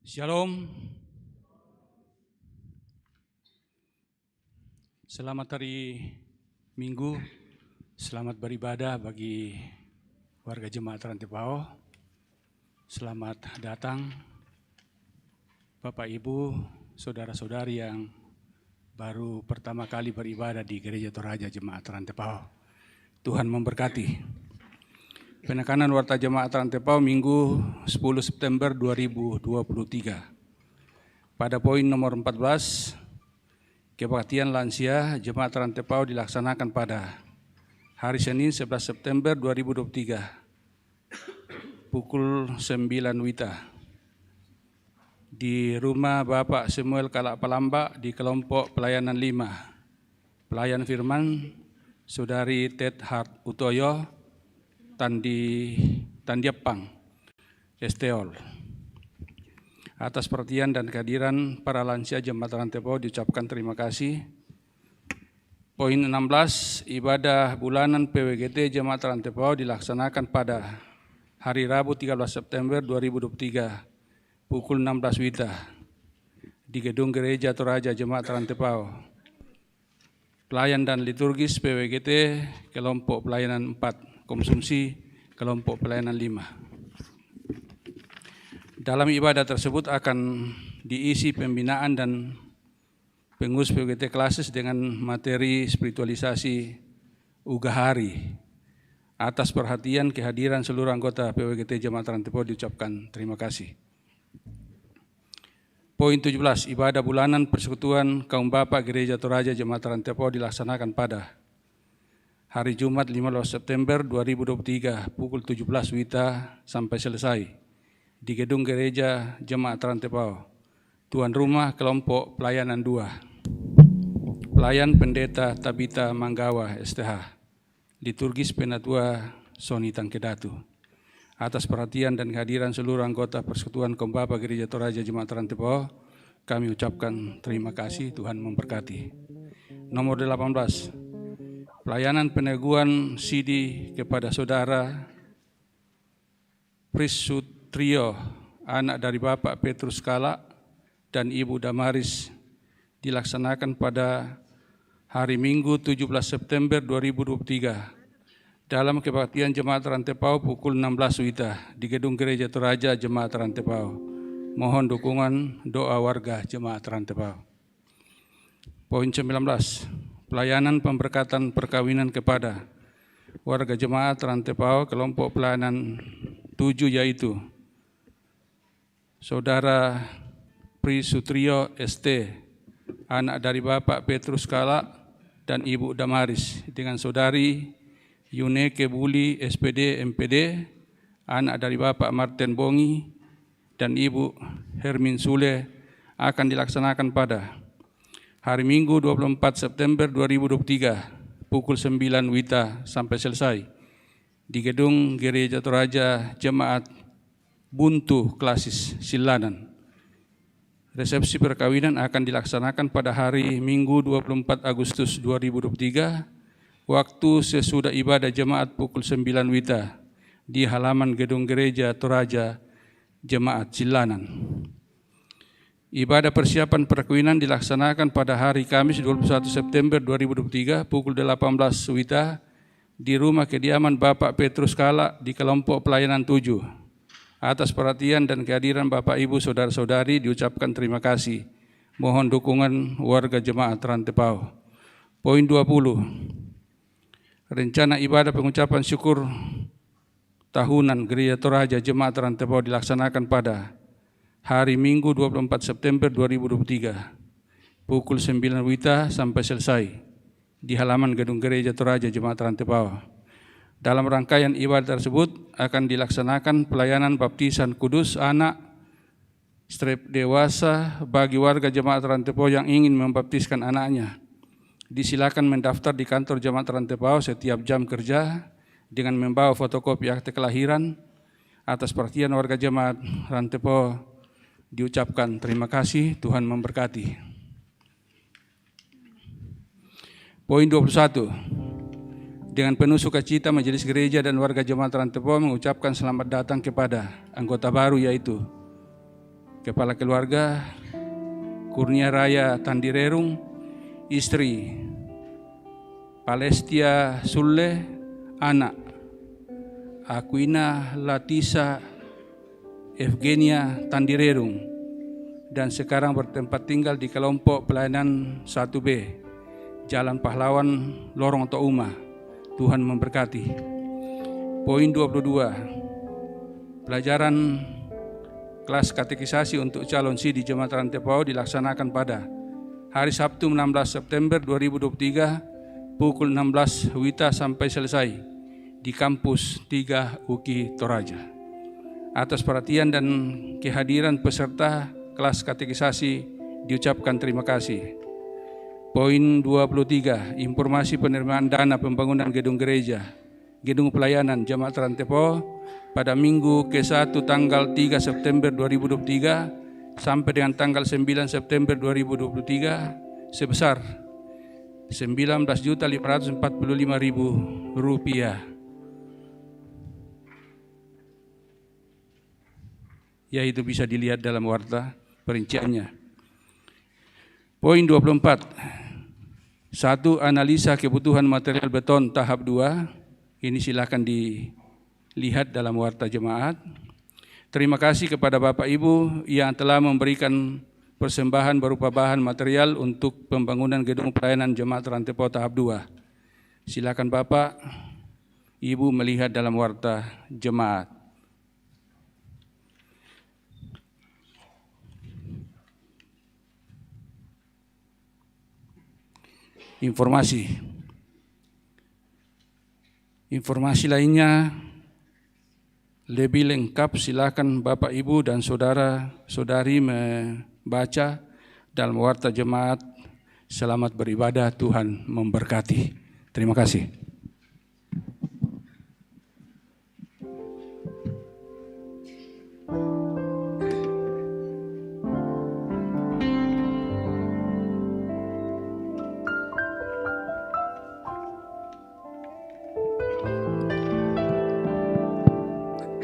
Shalom. Selamat hari Minggu. Selamat beribadah bagi warga jemaat Rantepao. Selamat datang Bapak Ibu, saudara-saudari yang baru pertama kali beribadah di Gereja Toraja Jemaat Rantepao. Tuhan memberkati. Penekanan Warta Jemaat Rantepao Minggu 10 September 2023. Pada poin nomor 14, kebaktian lansia Jemaat Rantepao dilaksanakan pada hari Senin 11 September 2023 pukul 9 WITA di rumah Bapak Samuel Kalak Palamba di kelompok pelayanan 5. Pelayan firman Saudari Ted Hart Utoyo Tandiapang, Esteol. Atas perhatian dan kehadiran para lansia Jemaat Rantepao diucapkan terima kasih. Poin 16, ibadah bulanan PWGT Jemaat Rantepao dilaksanakan pada hari Rabu 13 September 2023 pukul 16 WITA di Gedung Gereja Toraja Jemaat Rantepao. Pelayan dan liturgis PWGT kelompok pelayanan 4. Konsumsi kelompok pelayanan 5. Dalam ibadah tersebut akan diisi pembinaan dan pengurus PWGT Klasis dengan materi spiritualisasi Ugahari. Atas perhatian kehadiran seluruh anggota PWGT Jemaat Rantepao diucapkan terima kasih. Poin 17, ibadah bulanan persekutuan kaum Bapak Gereja Toraja Jemaat Rantepao dilaksanakan pada hari Jumat 15 September 2023 pukul 17 WITA sampai selesai di Gedung Gereja Jemaat Rantepao. Tuan rumah kelompok pelayanan 2. Pelayan Pendeta Tabita Manggawa STH. Liturgis Penatua Soni Tangkedatu. Atas perhatian dan kehadiran seluruh anggota Persekutuan kaum Bapak Gereja Toraja Jemaat Rantepao, kami ucapkan terima kasih. Tuhan memberkati. Nomor 18. Pelayanan peneguhan CD kepada saudara Prisutrio, anak dari Bapak Petrus Kalak dan Ibu Damaris, dilaksanakan pada hari Minggu 17 September 2023 dalam kebaktian Jemaat Rantepao pukul 16 WITA di Gedung Gereja Toraja Jemaat Rantepao. Mohon dukungan doa warga Jemaat Rantepao. Poin 19. Pelayanan pemberkatan perkawinan kepada warga Jemaat Rantepao kelompok pelayanan 7 yaitu Saudara Prisutrio ST, anak dari Bapak Petrus Kalak dan Ibu Damaris, dengan Saudari Yuneke Buli SPD MPD, anak dari Bapak Martin Bongi dan Ibu Hermin Sule, akan dilaksanakan pada hari Minggu 24 September 2023 pukul 9 WITA sampai selesai di Gedung Gereja Toraja Jemaat Buntu Klasis Silanan. Resepsi perkawinan akan dilaksanakan pada hari Minggu 24 Agustus 2023 waktu sesudah ibadah jemaat pukul 9 WITA di halaman Gedung Gereja Toraja Jemaat Silanan. Ibadah persiapan perkawinan dilaksanakan pada hari Kamis 21 September 2023 pukul 18 WITA di rumah kediaman Bapak Petrus Kalak di kelompok pelayanan 7. Atas perhatian dan kehadiran Bapak Ibu saudara-saudari diucapkan terima kasih. Mohon dukungan warga Jemaat Rantepao. Poin 20. Rencana ibadah pengucapan syukur tahunan Gereja Toraja Jemaat Rantepao dilaksanakan pada hari Minggu 24 September 2023 pukul 9 WITA sampai selesai di halaman Gedung Gereja Toraja Jemaat Rantepao. Dalam rangkaian ibadah tersebut akan dilaksanakan pelayanan baptisan kudus anak strep dewasa bagi warga Jemaat Rantepao yang ingin membaptiskan anaknya. Disilakan mendaftar di kantor Jemaat Rantepao setiap jam kerja dengan membawa fotokopi akte kelahiran. Atas perhatian warga Jemaat Rantepao diucapkan terima kasih. Tuhan memberkati. Poin 21. Dengan penuh sukacita Majelis Gereja dan warga Jemaat Rantepao mengucapkan selamat datang kepada anggota baru yaitu Kepala Keluarga Kurnia Raya Tandirerung, istri Palestia Sulle, anak Aquina Latisa Evgenia Tandirerung, dan sekarang bertempat tinggal di kelompok pelayanan 1B, Jalan Pahlawan, Lorong Touma. Tuhan memberkati. Poin 22. Pelajaran kelas katekisasi untuk calon si di Jemaat Rantepao dilaksanakan pada hari Sabtu 16 September 2023 pukul 16 WITA sampai selesai di kampus 3 UKI Toraja. Atas perhatian dan kehadiran peserta kelas katekisasi diucapkan terima kasih. Poin 23. Informasi penerimaan dana pembangunan gedung gereja, gedung pelayanan Jemaat Rantepao pada Minggu ke-1 tanggal 3 September 2023 sampai dengan tanggal 9 September 2023 sebesar Rp19.545.000. Yaitu bisa dilihat dalam warta perinciannya. Poin 24. 1. Analisa kebutuhan material beton tahap 2. Ini silakan dilihat dalam warta jemaat. Terima kasih kepada Bapak Ibu yang telah memberikan persembahan berupa bahan material untuk pembangunan gedung pelayanan Jemaat Rantepao tahap 2. Silakan Bapak, Ibu melihat dalam warta jemaat. Informasi lainnya lebih lengkap silakan Bapak Ibu dan saudara-saudari membaca dalam warta jemaat. Selamat beribadah, Tuhan memberkati. Terima kasih.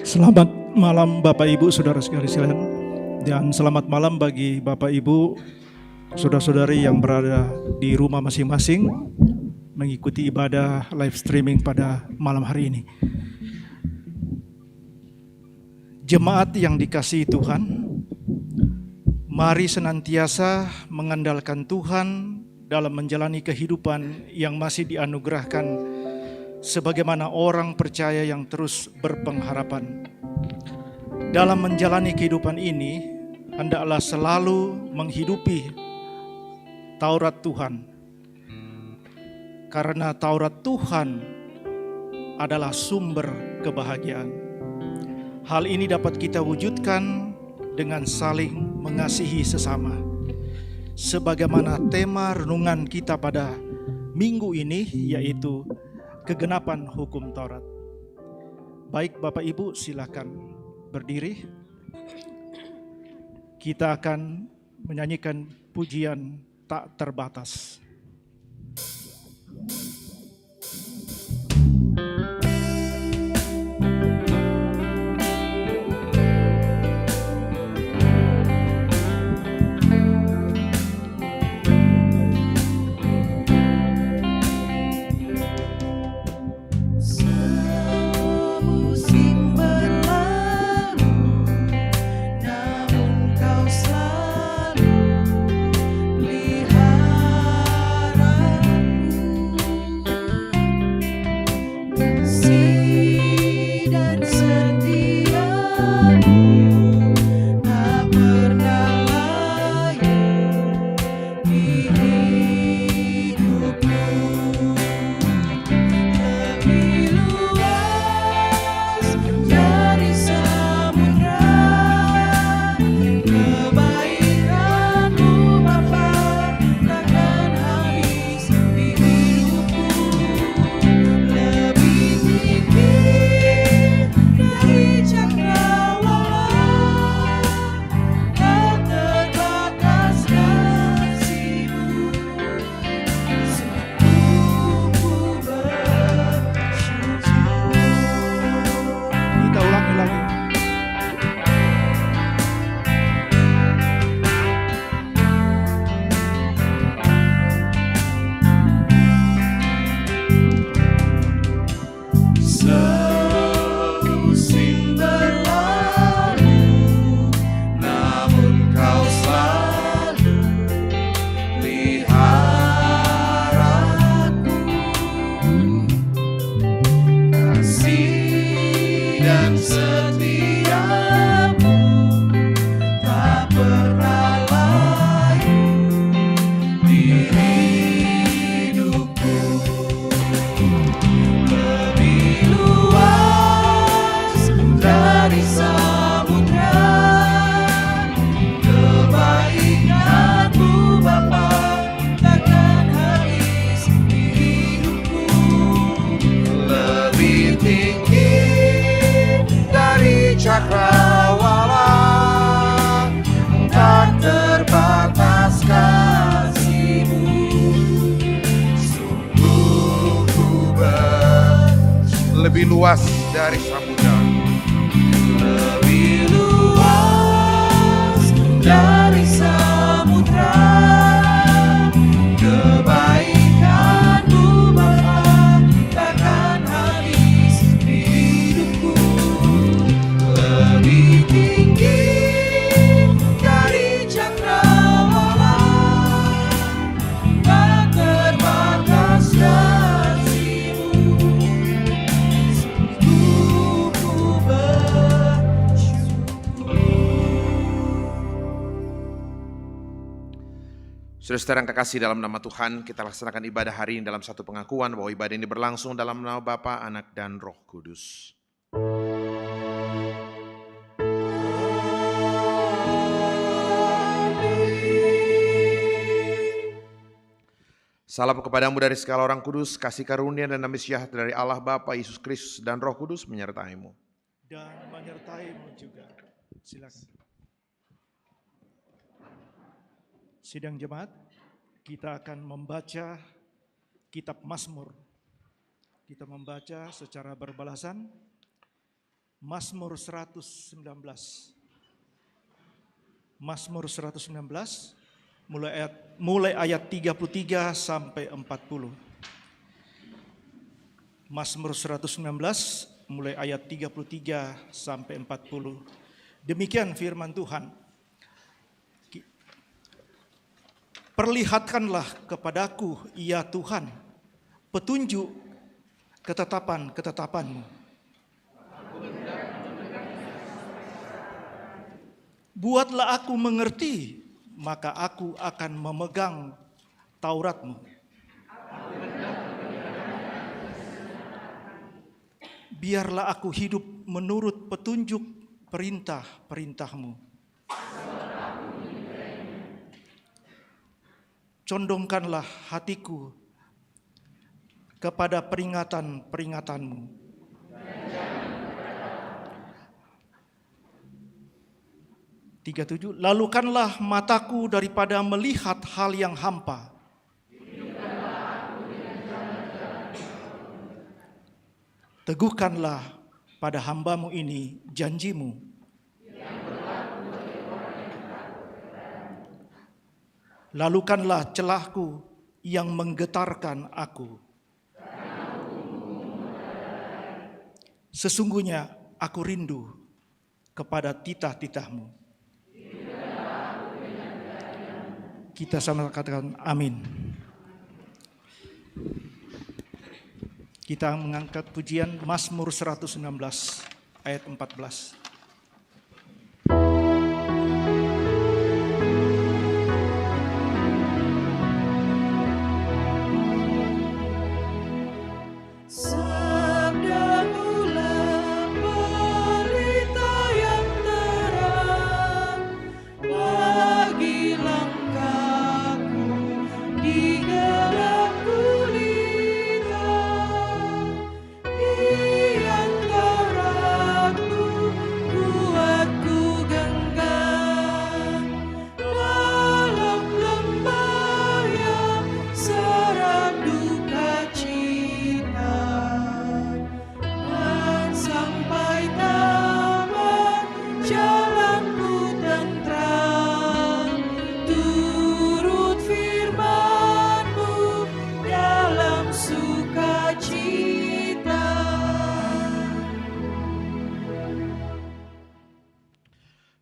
Selamat malam Bapak Ibu, saudara sekalian, dan selamat malam bagi Bapak Ibu, saudara-saudari yang berada di rumah masing-masing mengikuti ibadah live streaming pada malam hari ini. Jemaat yang dikasihi Tuhan, mari senantiasa mengandalkan Tuhan dalam menjalani kehidupan yang masih dianugerahkan sebagaimana orang percaya yang terus berpengharapan. Dalam menjalani kehidupan ini, hendaklah selalu menghidupi Taurat Tuhan. Karena Taurat Tuhan adalah sumber kebahagiaan. Hal ini dapat kita wujudkan dengan saling mengasihi sesama. Sebagaimana tema renungan kita pada minggu ini, yaitu kegenapan hukum Taurat. Baik Bapak Ibu, silakan berdiri. Kita akan menyanyikan pujian tak terbatas. Lihat lebih luas dari samudra. Lebih luas dari samudra, kebaikan-Mu Bapa takkan habis di hidupku. Lebih tinggi dari cakrawala, tak terbatas kasih-Mu. Sungguh ku bersyukur. Saudara-saudara yang kekasih dalam nama Tuhan, kita laksanakan ibadah hari ini dalam satu pengakuan bahwa ibadah ini berlangsung dalam nama Bapa, Anak, dan Roh Kudus. Salam kepadamu dari segala orang kudus, kasih karunia dan damai sejahtera dari Allah Bapa, Yesus Kristus, dan Roh Kudus menyertai-mu. Dan menyertai-Mu juga. Silakan. Sidang jemaat, kita akan membaca kitab Mazmur. Kita membaca secara berbalasan Mazmur 119. Mazmur 119 mulai ayat 33 sampai 40. Mazmur 119 mulai ayat 33 sampai 40. Demikian firman Tuhan. Perlihatkanlah kepadaku, ya Tuhan, petunjuk ketetapan-ketetapan-Mu. Buatlah aku mengerti, maka aku akan memegang Taurat-Mu. Biarlah aku hidup menurut petunjuk perintah-perintah-Mu. Condongkanlah hatiku kepada peringatan-peringatan-Mu. Lalukanlah mataku daripada melihat hal yang hampa. Teguhkanlah pada hamba-Mu ini janji-Mu. Lalukanlah celahku yang menggetarkan aku. Sesungguhnya aku rindu kepada titah-titah-Mu. Kita sama katakan amin. Kita mengangkat pujian Mazmur 119 ayat 14.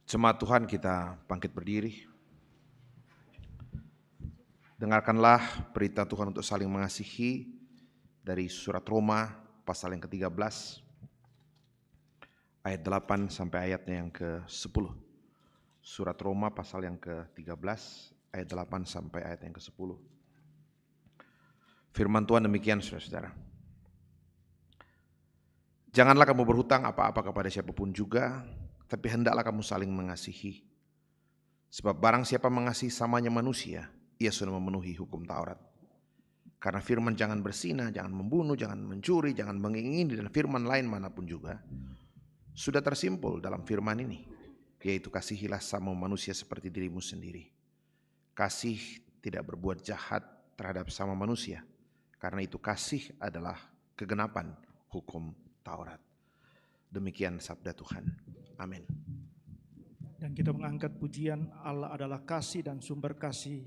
Jemaat Tuhan, kita bangkit berdiri. Dengarkanlah perintah Tuhan untuk saling mengasihi dari surat Roma pasal yang ke-13 ayat 8 sampai ayatnya yang ke-10. Surat Roma pasal yang ke-13 ayat 8 sampai ayat yang ke-10. Firman Tuhan demikian, saudara-saudara. Janganlah kamu berhutang apa-apa kepada siapapun juga, tapi hendaklah kamu saling mengasihi. Sebab barang siapa mengasihi samanya manusia, ia sudah memenuhi hukum Taurat. Karena firman jangan berzinah, jangan membunuh, jangan mencuri, jangan mengingini, dan firman lain manapun juga sudah tersimpul dalam firman ini, yaitu kasihilah sama manusia seperti dirimu sendiri. Kasih tidak berbuat jahat terhadap sama manusia, karena itu kasih adalah kegenapan hukum Taurat. Demikian sabda Tuhan. Amin. Dan kita mengangkat pujian Allah adalah kasih dan sumber kasih.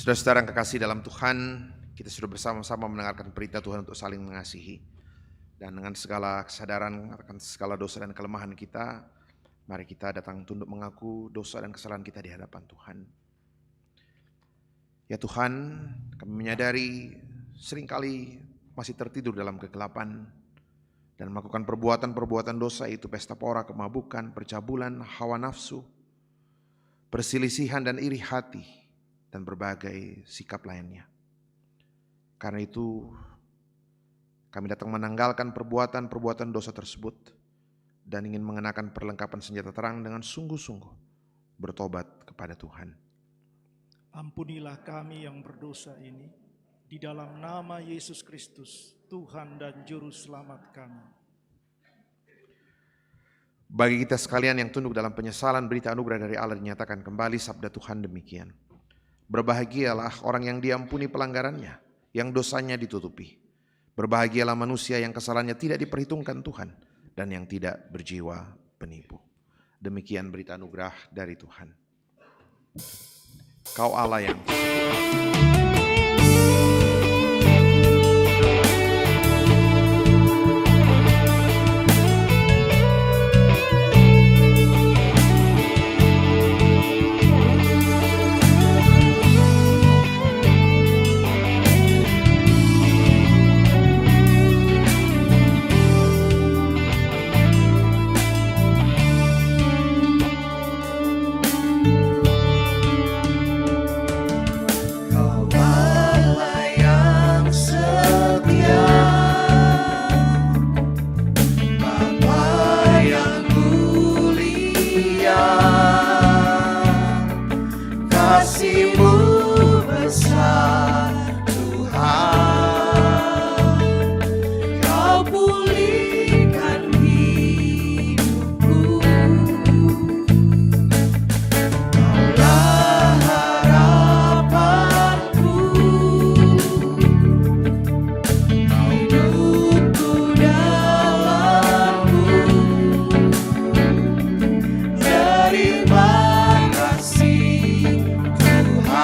Saudara-saudara yang kekasih dalam Tuhan, kita sudah bersama-sama mendengarkan berita Tuhan untuk saling mengasihi. Dan dengan segala kesadaran akan segala dosa dan kelemahan kita, mari kita datang tunduk mengaku dosa dan kesalahan kita di hadapan Tuhan. Ya Tuhan, kami menyadari seringkali masih tertidur dalam kegelapan dan melakukan perbuatan-perbuatan dosa, itu pesta pora, kemabukan, percabulan, hawa nafsu, perselisihan dan iri hati, dan berbagai sikap lainnya. Karena itu kami datang menanggalkan perbuatan-perbuatan dosa tersebut dan ingin mengenakan perlengkapan senjata terang dengan sungguh-sungguh bertobat kepada Tuhan. Ampunilah kami yang berdosa ini, di dalam nama Yesus Kristus, Tuhan dan Juru Selamat kami. Bagi kita sekalian yang tunduk dalam penyesalan, berita anugerah dari Allah dinyatakan kembali, sabda Tuhan demikian. Berbahagialah orang yang diampuni pelanggarannya, yang dosanya ditutupi. Berbahagialah manusia yang kesalahannya tidak diperhitungkan Tuhan, dan yang tidak berjiwa penipu. Demikian berita anugerah dari Tuhan. Kau Allah yang Terima kasih Tuhan.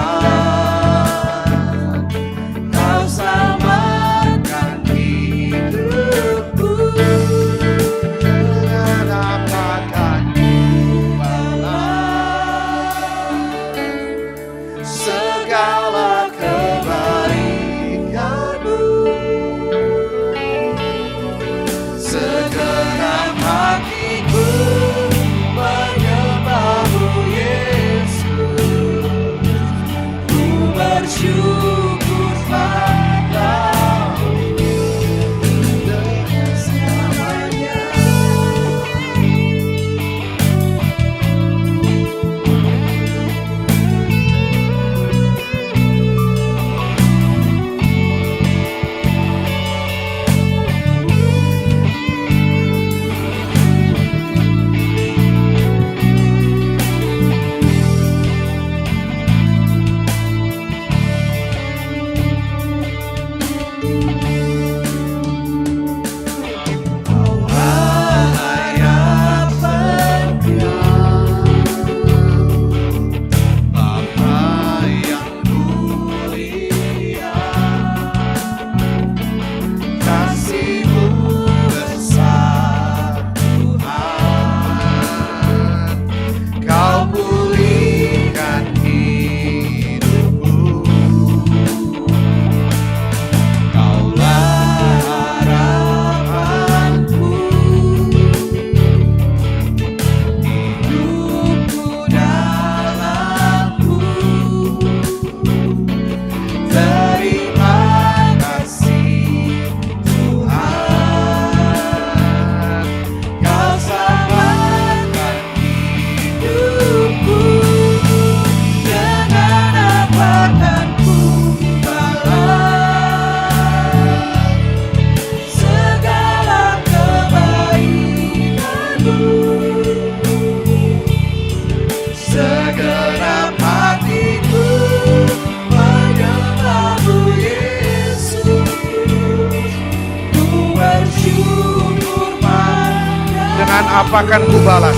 apa akan ku balas?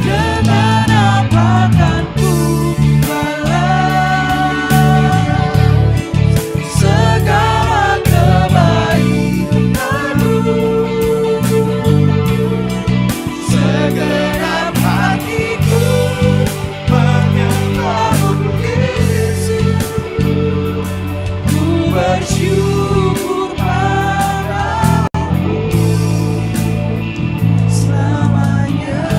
Dengan apa akan ku balas segala kebaikanmu? Segenap hatiku menyembah Yesus, ku bersyukur padamu selamanya.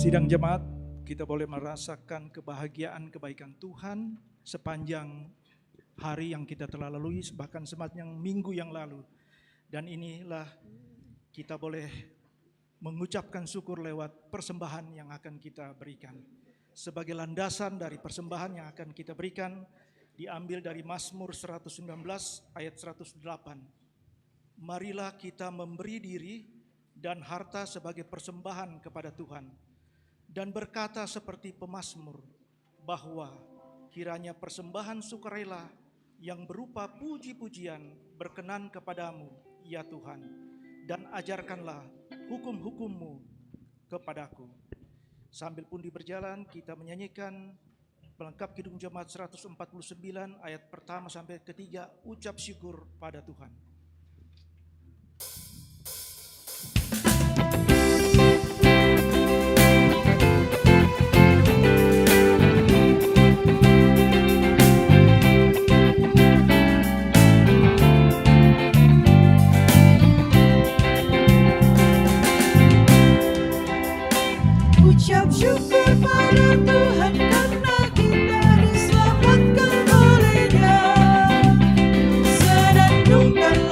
Sidang jemaat, kita boleh merasakan kebahagiaan kebaikan Tuhan sepanjang hari yang kita telah lalui, bahkan sepanjang minggu yang lalu. Dan inilah kita boleh mengucapkan syukur lewat persembahan yang akan kita berikan. Sebagai landasan dari persembahan yang akan kita berikan, diambil dari Mazmur 119 ayat 108. Marilah kita memberi diri dan harta sebagai persembahan kepada Tuhan, dan berkata seperti pemazmur, bahwa kiranya persembahan sukarela yang berupa puji-pujian berkenan kepadamu, ya Tuhan, dan ajarkanlah hukum-hukum-Mu kepadaku. Sambil pun berjalan, kita menyanyikan pelengkap Kidung Jemaat 149 ayat pertama sampai ketiga, ucap syukur pada Tuhan. Ucap syukur pada Tuhan karena kita diselamatkan oleh-Nya. Senandungkan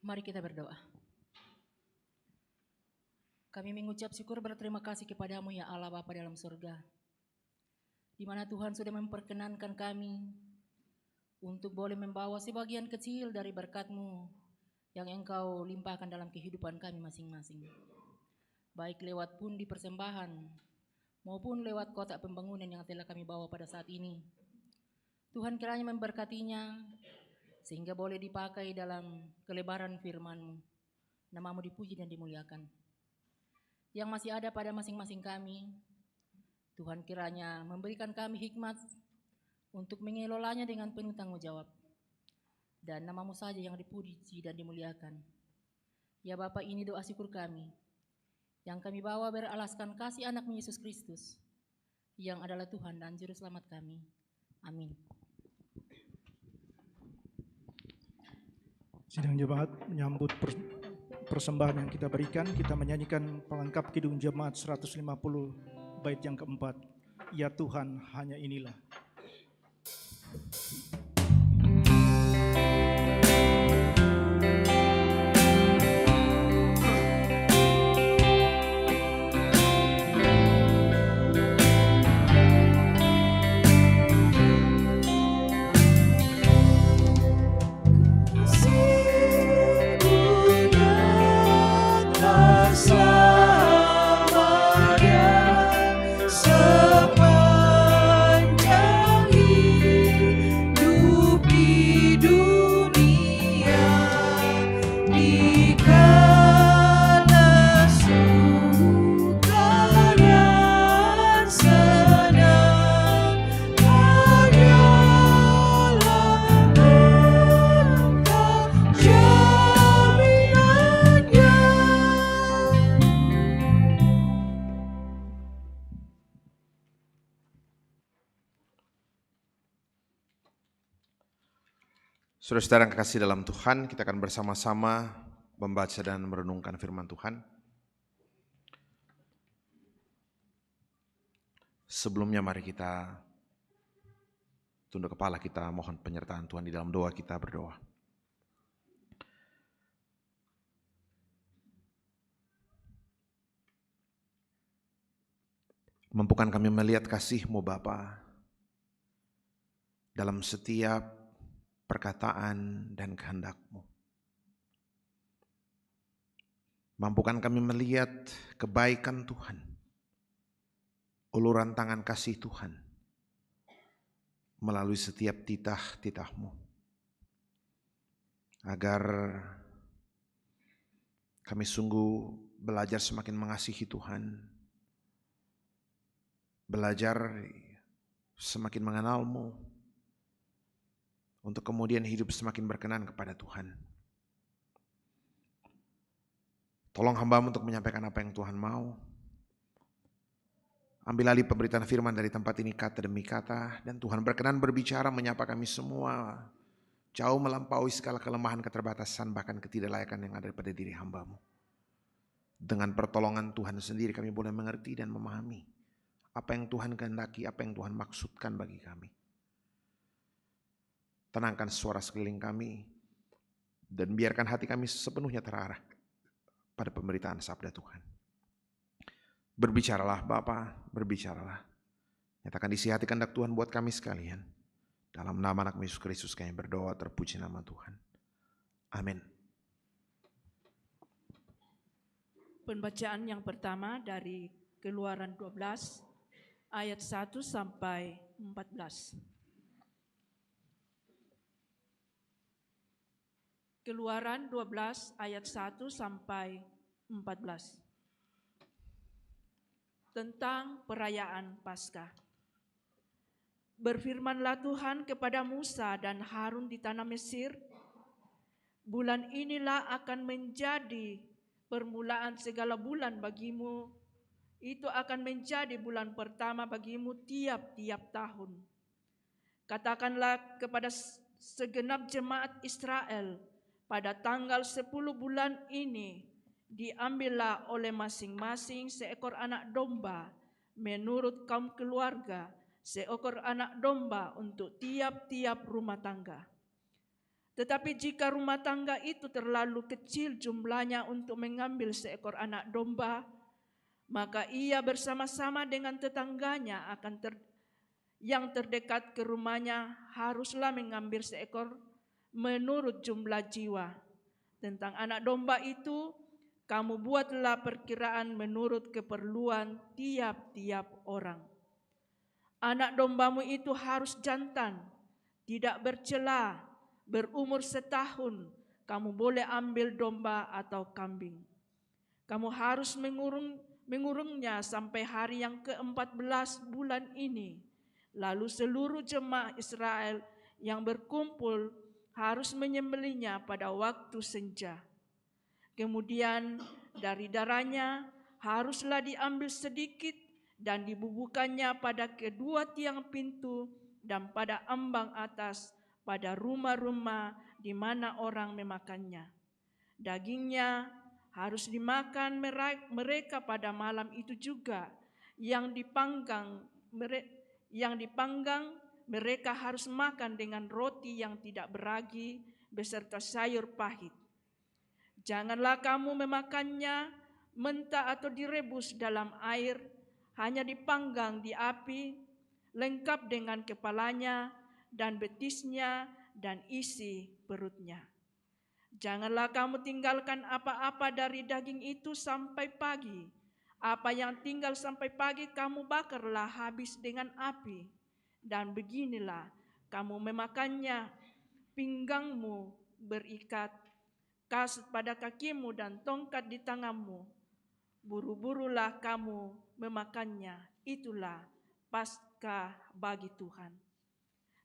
Mari kita berdoa. Kami mengucap syukur berterima kasih kepadamu ya Allah Bapa dalam surga, di mana Tuhan sudah memperkenankan kami untuk boleh membawa sebagian kecil dari berkat-Mu yang Engkau limpahkan dalam kehidupan kami masing-masing. Baik lewat pundi persembahan maupun lewat kotak pembangunan yang telah kami bawa pada saat ini. Tuhan kiranya memberkatinya sehingga boleh dipakai dalam kelebaran firman-Mu. Nama-Mu dipuji dan dimuliakan. Yang masih ada pada masing-masing kami, Tuhan kiranya memberikan kami hikmat untuk mengelolanya dengan penuh tanggung jawab. Dan nama-Mu saja yang dipuji dan dimuliakan. Ya Bapa, ini doa syukur kami, yang kami bawa beralaskan kasih anak-Mu Yesus Kristus, yang adalah Tuhan dan Juru Selamat kami. Amin. Sidang jemaat menyambut persembahan yang kita berikan, kita menyanyikan pelengkap Kidung Jemaat 150 bait yang keempat. Ya Tuhan, hanya inilah. Sepanjang hidup di dunia, dikala suka dan senang, hanyalah Engkau jaminannya. Saudara-saudara yang kekasih dalam Tuhan, kita akan bersama-sama membaca dan merenungkan firman Tuhan. Sebelumnya mari kita tunduk kepala, kita mohon penyertaan Tuhan di dalam doa, kita berdoa. Mampukan kami melihat kasih-Mu Bapa dalam setiap perkataan dan kehendak-Mu. Mampukan kami melihat kebaikan Tuhan, uluran tangan kasih Tuhan melalui setiap titah-titah-Mu, agar kami sungguh belajar semakin mengasihi Tuhan, belajar semakin mengenal-Mu, untuk kemudian hidup semakin berkenan kepada Tuhan. Tolong hamba-Mu untuk menyampaikan apa yang Tuhan mau. Ambil alih pemberitaan firman dari tempat ini kata demi kata, dan Tuhan berkenan berbicara menyapa kami semua, jauh melampaui segala kelemahan, keterbatasan, bahkan ketidaklayakan yang ada pada diri hamba-Mu. Dengan pertolongan Tuhan sendiri kami boleh mengerti dan memahami apa yang Tuhan kehendaki, apa yang Tuhan maksudkan bagi kami. Tenangkan suara sekeliling kami, dan biarkan hati kami sepenuhnya terarah pada pemberitaan sabda Tuhan. Berbicaralah Bapa, berbicaralah. Nyatakan isi hati kehendak Tuhan buat kami sekalian. Dalam nama anak Yesus Kristus kami berdoa, terpuji nama Tuhan. Amin. Pembacaan yang pertama dari Keluaran 12 ayat 1 sampai 14. Keluaran 12 ayat 1 sampai 14. Tentang perayaan Paskah. Berfirmanlah Tuhan kepada Musa dan Harun di tanah Mesir, bulan inilah akan menjadi permulaan segala bulan bagimu. Itu akan menjadi bulan pertama bagimu tiap-tiap tahun. Katakanlah kepada segenap jemaat Israel, pada tanggal 10 bulan ini diambillah oleh masing-masing seekor anak domba menurut kaum keluarga, seekor anak domba untuk tiap-tiap rumah tangga. Tetapi jika rumah tangga itu terlalu kecil jumlahnya untuk mengambil seekor anak domba, maka ia bersama-sama dengan tetangganya yang terdekat ke rumahnya haruslah mengambil seekor menurut jumlah jiwa. Tentang anak domba itu, kamu buatlah perkiraan menurut keperluan tiap-tiap orang. Anak dombamu itu harus jantan, tidak bercela, berumur 1 tahun. Kamu boleh ambil domba atau kambing. Kamu harus mengurungnya sampai hari yang ke-14 bulan ini. Lalu seluruh jemaah Israel yang berkumpul harus menyembelihnya pada waktu senja. Kemudian dari darahnya haruslah diambil sedikit dan dibubuhkannya pada kedua tiang pintu dan pada ambang atas pada rumah-rumah di mana orang memakannya. Dagingnya harus dimakan mereka pada malam itu juga. Yang dipanggang mereka harus makan dengan roti yang tidak beragi beserta sayur pahit. Janganlah kamu memakannya mentah atau direbus dalam air, hanya dipanggang di api, lengkap dengan kepalanya dan betisnya dan isi perutnya. Janganlah kamu tinggalkan apa-apa dari daging itu sampai pagi. Apa yang tinggal sampai pagi kamu bakarlah habis dengan api. Dan beginilah kamu memakannya, pinggangmu berikat, kasut pada kakimu dan tongkat di tanganmu. Buru-burulah kamu memakannya, itulah Paskah bagi Tuhan.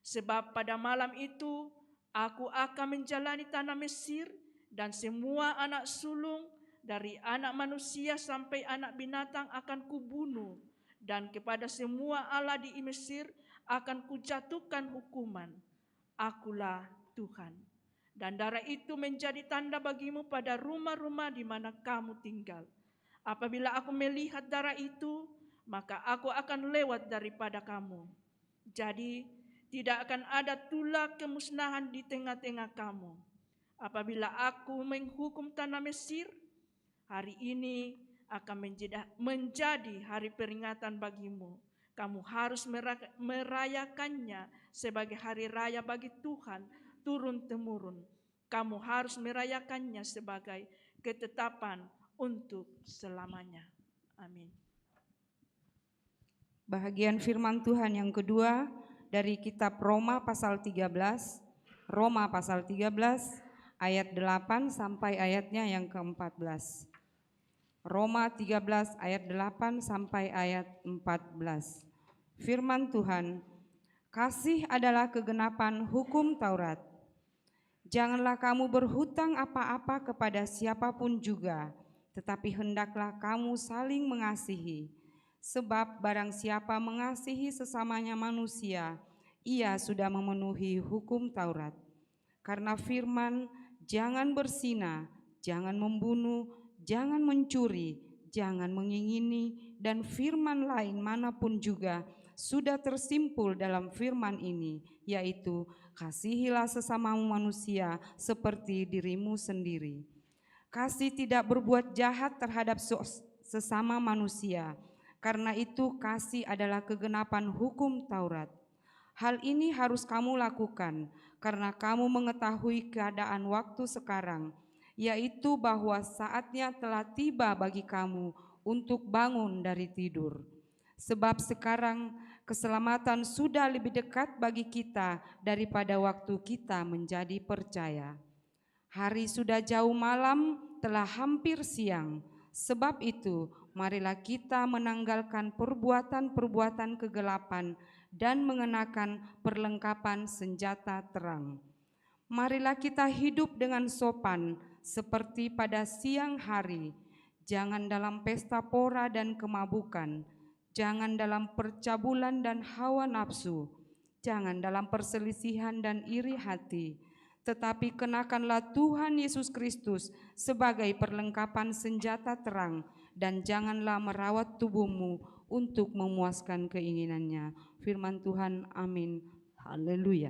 Sebab pada malam itu aku akan menjalani tanah Mesir, dan semua anak sulung dari anak manusia sampai anak binatang akan kubunuh, dan kepada semua Allah di Mesir akan kujatuhkan hukuman. Akulah Tuhan. Dan darah itu menjadi tanda bagimu pada rumah-rumah di mana kamu tinggal. Apabila aku melihat darah itu, maka aku akan lewat daripada kamu. Jadi tidak akan ada tulah kemusnahan di tengah-tengah kamu. Apabila aku menghukum tanah Mesir, hari ini akan menjadi hari peringatan bagimu. Kamu harus merayakannya sebagai hari raya bagi Tuhan turun-temurun. Kamu harus merayakannya sebagai ketetapan untuk selamanya. Amin. Bahagian firman Tuhan yang kedua dari kitab Roma pasal 13, Roma pasal 13 ayat 8 sampai ayatnya yang ke-14. Roma 13 ayat 8 sampai ayat 14. Firman Tuhan, kasih adalah kegenapan hukum Taurat. Janganlah kamu berhutang apa-apa kepada siapapun juga, tetapi hendaklah kamu saling mengasihi. Sebab barang siapa mengasihi sesamanya manusia, ia sudah memenuhi hukum Taurat. Karena firman, jangan berzina, jangan membunuh, jangan mencuri, jangan mengingini, dan firman lain manapun juga sudah tersimpul dalam firman ini, yaitu kasihilah sesamamu manusia seperti dirimu sendiri. Kasih tidak berbuat jahat terhadap sesama manusia. Karena itu kasih adalah kegenapan hukum Taurat. Hal ini harus kamu lakukan karena kamu mengetahui keadaan waktu sekarang, yaitu bahwa saatnya telah tiba bagi kamu untuk bangun dari tidur. Sebab sekarang keselamatan sudah lebih dekat bagi kita daripada waktu kita menjadi percaya. Hari sudah jauh malam, telah hampir siang. Sebab itu, marilah kita menanggalkan perbuatan-perbuatan kegelapan dan mengenakan perlengkapan senjata terang. Marilah kita hidup dengan sopan seperti pada siang hari. Jangan dalam pesta pora dan kemabukan. Jangan dalam percabulan dan hawa nafsu. Jangan dalam perselisihan dan iri hati. Tetapi kenakanlah Tuhan Yesus Kristus sebagai perlengkapan senjata terang, dan janganlah merawat tubuhmu untuk memuaskan keinginannya. Firman Tuhan, amin. Haleluya.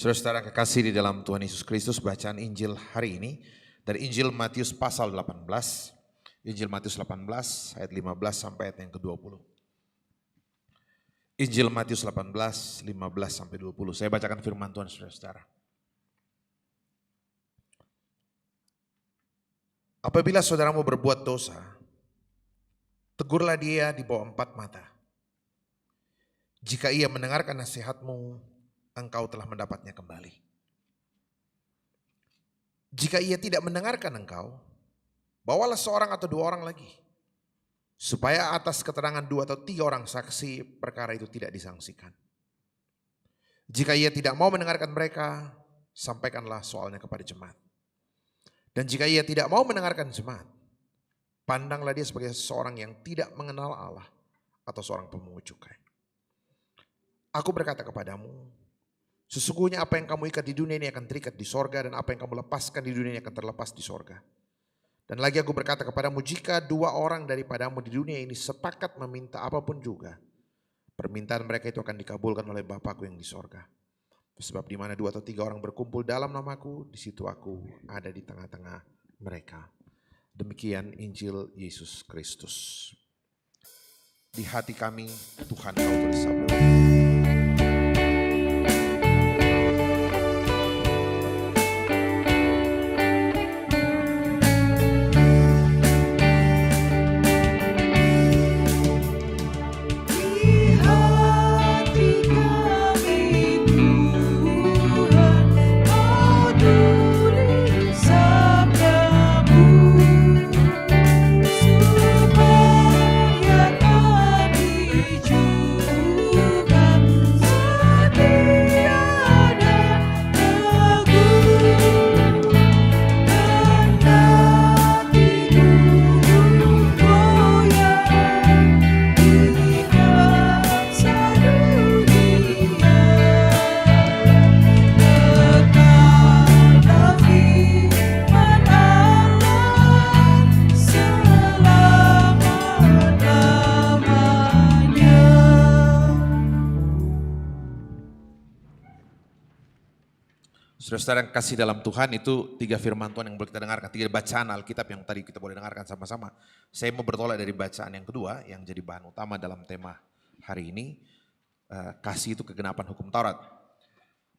Saudara-saudara kekasih di dalam Tuhan Yesus Kristus, bacaan Injil hari ini dari Injil Matius pasal 18. Injil Matius 18 ayat 15 sampai ayat yang ke-20. Injil Matius 18, 15 sampai 20. Saya bacakan firman Tuhan saudara-saudara. Apabila saudaramu berbuat dosa, tegurlah dia di bawah 4 mata. Jika ia mendengarkan nasihatmu, engkau telah mendapatnya kembali. Jika ia tidak mendengarkan engkau, bawalah seorang atau 2 orang lagi, supaya atas keterangan 2 atau 3 orang saksi perkara itu tidak disangsikan. Jika ia tidak mau mendengarkan mereka, sampaikanlah soalnya kepada jemaat. Dan jika ia tidak mau mendengarkan jemaat, pandanglah dia sebagai seorang yang tidak mengenal Allah atau seorang pemungut cukai. Aku berkata kepadamu, sesungguhnya apa yang kamu ikat di dunia ini akan terikat di sorga, dan apa yang kamu lepaskan di dunia ini akan terlepas di sorga. Dan lagi aku berkata kepadamu, jika 2 orang daripadamu di dunia ini sepakat meminta apapun juga, permintaan mereka itu akan dikabulkan oleh Bapakku yang di sorga. Sebab di mana 2 atau 3 orang berkumpul dalam namaku, di situ aku ada di tengah-tengah mereka. Demikian Injil Yesus Kristus. Di hati kami Tuhan kau bersabda. Saudara-saudara yang kasih dalam Tuhan, itu 3 firman Tuhan yang boleh kita dengarkan, 3 bacaan Alkitab yang tadi kita boleh dengarkan sama-sama. Saya mau bertolak dari bacaan yang kedua yang jadi bahan utama dalam tema hari ini, kasih itu kegenapan hukum Taurat.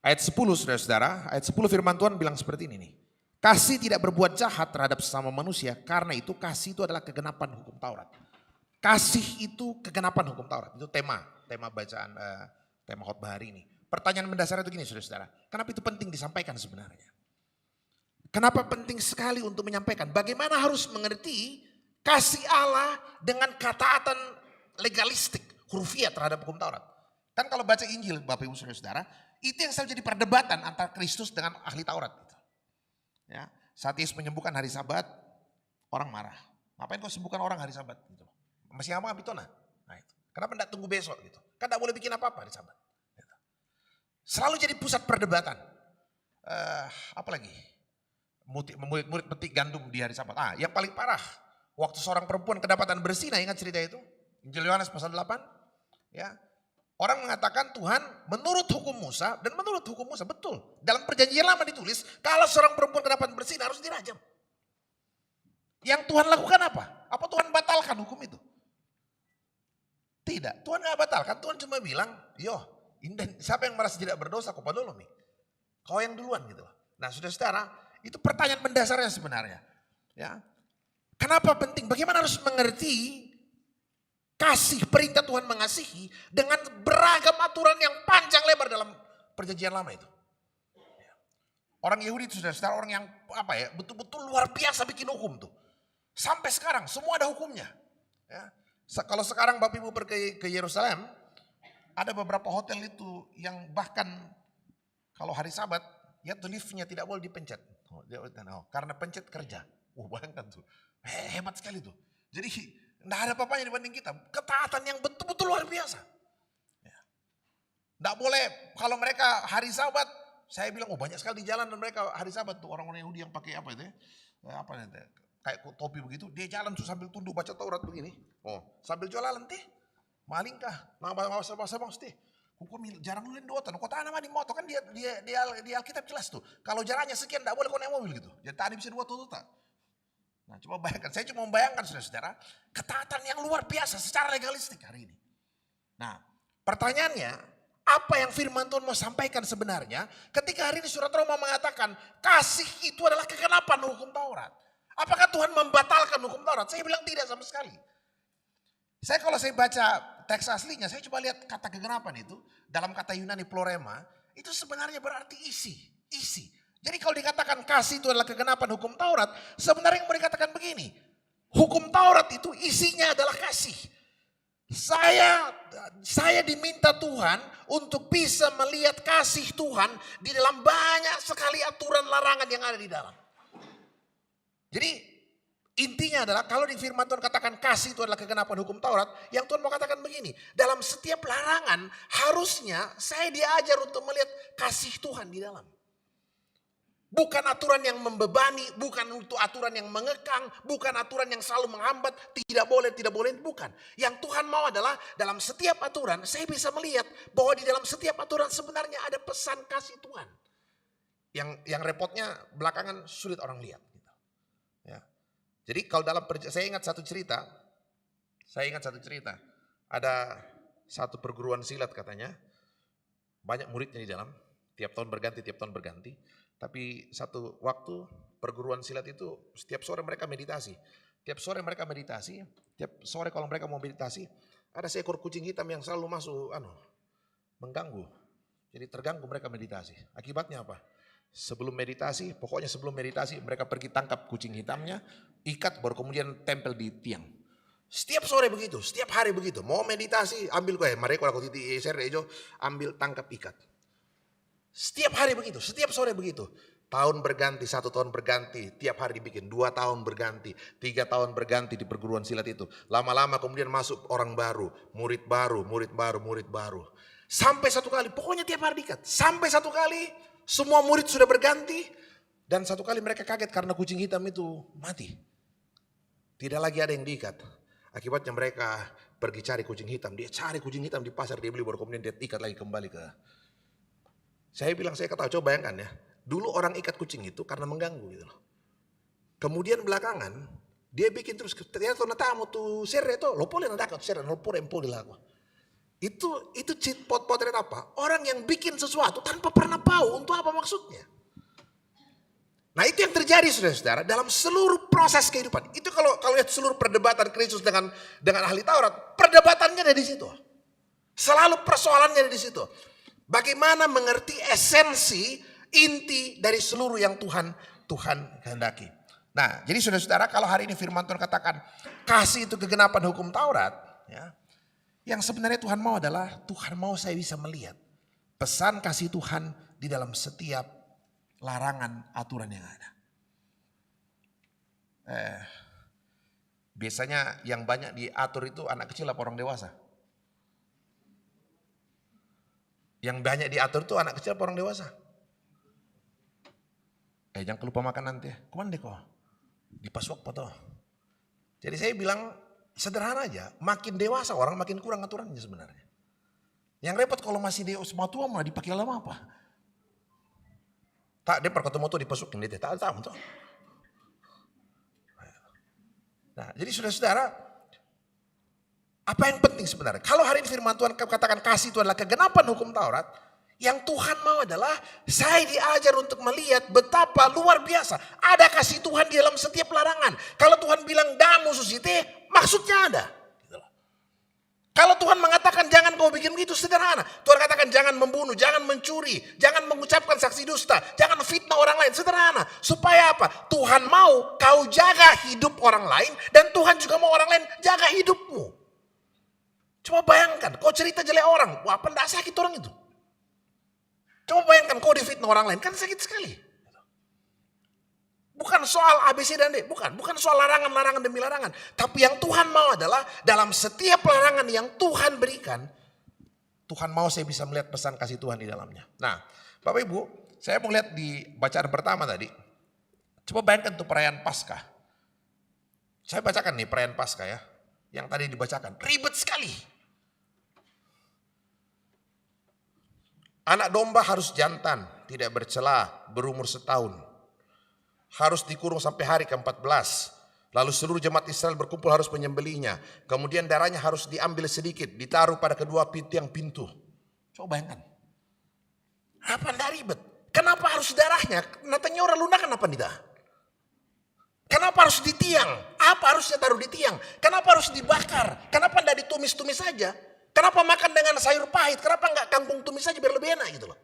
Ayat 10 saudara-saudara, ayat 10 firman Tuhan bilang seperti ini nih. Kasih tidak berbuat jahat terhadap sesama manusia, karena itu kasih itu adalah kegenapan hukum Taurat. Kasih itu kegenapan hukum Taurat, itu tema bacaan, tema khotbah hari ini. Pertanyaan mendasar itu gini saudara-saudara, kenapa itu penting disampaikan sebenarnya? Kenapa penting sekali untuk menyampaikan? Bagaimana harus mengerti kasih Allah dengan ketaatan legalistik, hurufiah terhadap hukum Taurat? Kan kalau baca Injil Bapak Ibu saudara-saudara, itu yang selalu jadi perdebatan antara Kristus dengan ahli Taurat. Ya, saat Yesus menyembuhkan hari Sabat, orang marah. Ngapain kau sembuhkan orang hari Sabat? Gitu. Masih apa bitona? Nah itu. Kenapa tidak tunggu besok? Gitu. Kan tidak boleh bikin apa-apa hari Sabat. Selalu jadi pusat perdebatan. Apalagi murid-murid petik gandum di hari Sabat. Yang paling parah, waktu seorang perempuan kedapatan berzina, ingat cerita itu? Injil Yohanes pasal 8. Ya, orang mengatakan Tuhan menurut hukum Musa, dan menurut hukum Musa betul. Dalam perjanjian lama ditulis, kalau seorang perempuan kedapatan berzina harus dirajam. Yang Tuhan lakukan apa? Apa Tuhan batalkan hukum itu? Tidak, Tuhan gak batalkan. Tuhan cuma bilang, siapa yang merasa tidak berdosa, kau panolomi. Kau yang duluan gitu. Nah saudara-saudara, itu pertanyaan mendasarnya sebenarnya. Ya, kenapa penting? Bagaimana harus mengerti kasih, perintah Tuhan mengasihi dengan beragam aturan yang panjang lebar dalam perjanjian lama itu. Orang Yahudi itu saudara-saudara, orang yang betul-betul luar biasa bikin hukum tuh. Sampai sekarang semua ada hukumnya. Ya. Kalau sekarang Bapak Ibu pergi ke Yerusalem, ada beberapa hotel itu yang bahkan kalau hari Sabat, ya tuh liftnya tidak boleh dipencet. Karena pencet kerja. Bayangkan tuh. Hebat sekali tuh. Jadi Tidak ada apa-apanya dibanding kita. Ketaatan yang betul-betul luar biasa. Tidak boleh kalau mereka hari Sabat, saya bilang banyak sekali di jalan dan mereka hari Sabat tuh orang-orang Yahudi yang pakai apa itu ya? Apa itu? Kayak topi begitu, dia jalan tuh sambil tunduk baca Taurat begini. Sambil jualan teh. Malingkah? Masa teh. Hukum jarang lu dotan, kau tanam di motor kan dia Alkitab jelas tuh. Kalau jaraknya sekian tidak boleh kau naik mobil gitu. Jadi tadi bisa 2 tuh tak. Nah, coba bayangkan, saya cuma membayangkan saudara-saudara, ketaatan yang luar biasa secara legalistik hari ini. Nah, pertanyaannya, apa yang firman Tuhan mau sampaikan sebenarnya ketika hari ini surat Roma mengatakan kasih itu adalah kegenapan hukum Taurat. Apakah Tuhan membatalkan hukum Taurat? Saya bilang tidak sama sekali. Kalau saya baca teks aslinya, saya coba lihat kata kegenapan itu dalam kata Yunani plorema, itu sebenarnya berarti isi. Jadi kalau dikatakan kasih itu adalah kegenapan hukum Taurat, sebenarnya yang mau dikatakan begini, hukum Taurat itu isinya adalah kasih. Saya diminta Tuhan untuk bisa melihat kasih Tuhan di dalam banyak sekali aturan larangan yang ada di dalam. Jadi intinya adalah kalau di firman Tuhan katakan kasih itu adalah kegenapan hukum Taurat, yang Tuhan mau katakan begini, dalam setiap larangan harusnya saya diajar untuk melihat kasih Tuhan di dalam. Bukan aturan yang membebani, bukan untuk aturan yang mengekang, bukan aturan yang selalu menghambat, tidak boleh, bukan. Yang Tuhan mau adalah dalam setiap aturan saya bisa melihat bahwa di dalam setiap aturan sebenarnya ada pesan kasih Tuhan. Yang repotnya belakangan sulit orang lihat. Gitu. Ya. Jadi kalau saya ingat satu cerita, ada satu perguruan silat katanya, banyak muridnya di dalam, tiap tahun berganti. Tapi satu waktu perguruan silat itu setiap sore mereka meditasi. Tiap sore kalau mereka mau meditasi, ada seekor kucing hitam yang selalu masuk mengganggu. Jadi terganggu mereka meditasi. Akibatnya apa? Sebelum meditasi mereka pergi tangkap kucing hitamnya, ikat baru kemudian tempel di tiang. Setiap sore begitu, setiap hari begitu. Mau meditasi, ambil mereka aku titik ambil tangkap ikat. Setiap hari begitu, setiap sore begitu. Tahun berganti, 1 tahun berganti, tiap hari dibikin, 2 tahun berganti, 3 tahun berganti di perguruan silat itu. Lama-lama kemudian masuk orang baru, murid baru. Sampai satu kali, pokoknya tiap hari diikat. Sampai satu kali, semua murid sudah berganti. Dan satu kali mereka kaget karena kucing hitam itu mati. Tidak lagi ada yang diikat. Akibatnya mereka pergi cari kucing hitam. Dia cari kucing hitam di pasar, dia beli baru kemudian dia ikat lagi kembali ke... Saya bilang, saya ketahui, coba bayangkan ya. Dulu orang ikat kucing itu karena mengganggu gitu loh. Kemudian belakangan, dia bikin terus, ternyata tamu tuh serre itu, lo boleh nadakat serre, lo boleh dilakukan. Itu potret apa? Orang yang bikin sesuatu tanpa pernah tahu untuk apa maksudnya. Nah itu yang terjadi saudara-saudara dalam seluruh proses kehidupan. Itu kalau lihat seluruh perdebatan Kristus dengan ahli Taurat, perdebatannya ada di situ. Selalu persoalannya ada di situ. Bagaimana mengerti esensi inti dari seluruh yang Tuhan kehendaki. Nah, jadi saudara-saudara kalau hari ini firman Tuhan katakan kasih itu kegenapan hukum Taurat, ya. Yang sebenarnya Tuhan mau adalah Tuhan mau saya bisa melihat pesan kasih Tuhan di dalam setiap larangan aturan yang ada. Biasanya yang banyak diatur itu anak kecil apa orang dewasa? Yang banyak diatur itu anak kecil apa orang dewasa? Jangan lupa makan nanti. Kemana deh kok? Di paswak foto. Jadi saya bilang sederhana aja. Makin dewasa orang makin kurang aturannya sebenarnya. Yang repot kalau masih semua tua malah dipakai lama apa? Tak dia perketemu tuh dipasukin dia. Tak tahu tuh. Nah jadi saudara-saudara. Apa yang penting sebenarnya? Kalau hari ini firman Tuhan katakan kasih itu adalah kegenapan hukum Taurat. Yang Tuhan mau adalah saya diajar untuk melihat betapa luar biasa. Ada kasih Tuhan di dalam setiap larangan. Kalau Tuhan bilang damu susite, maksudnya ada. Kalau Tuhan mengatakan jangan kau bikin begitu, sederhana. Tuhan katakan jangan membunuh, jangan mencuri, jangan mengucapkan saksi dusta, jangan fitnah orang lain, sederhana. Supaya apa? Tuhan mau kau jaga hidup orang lain dan Tuhan juga mau orang lain jaga hidupmu. Coba bayangkan, kau cerita jelek orang, wah apa enggak sakit orang itu? Coba bayangkan kau difitnah orang lain, kan sakit sekali. Bukan soal ABC dan D, bukan soal larangan-larangan demi larangan. Tapi yang Tuhan mau adalah dalam setiap larangan yang Tuhan berikan, Tuhan mau saya bisa melihat pesan kasih Tuhan di dalamnya. Nah, Bapak Ibu, saya mau lihat di bacaan pertama tadi. Coba bayangkan tuh perayaan Paskah. Saya bacakan nih perayaan Paskah ya, yang tadi dibacakan. Ribet sekali. Anak domba harus jantan, tidak bercela, berumur setahun. Harus dikurung sampai hari ke-14. Lalu seluruh jemaat Israel berkumpul harus menyembelihnya. Kemudian darahnya harus diambil sedikit, ditaruh pada kedua tiang pintu. Coba bayangkan. Apa ndak ribet? Kenapa harus darahnya? Natanya orang lunakan apa tidak? Kenapa harus di tiang? Apa harusnya taruh di tiang? Kenapa harus dibakar? Kenapa ndak ditumis-tumis saja? Kenapa makan dengan sayur pahit? Kenapa nggak kangkung tumis saja biar lebih enak gitu loh?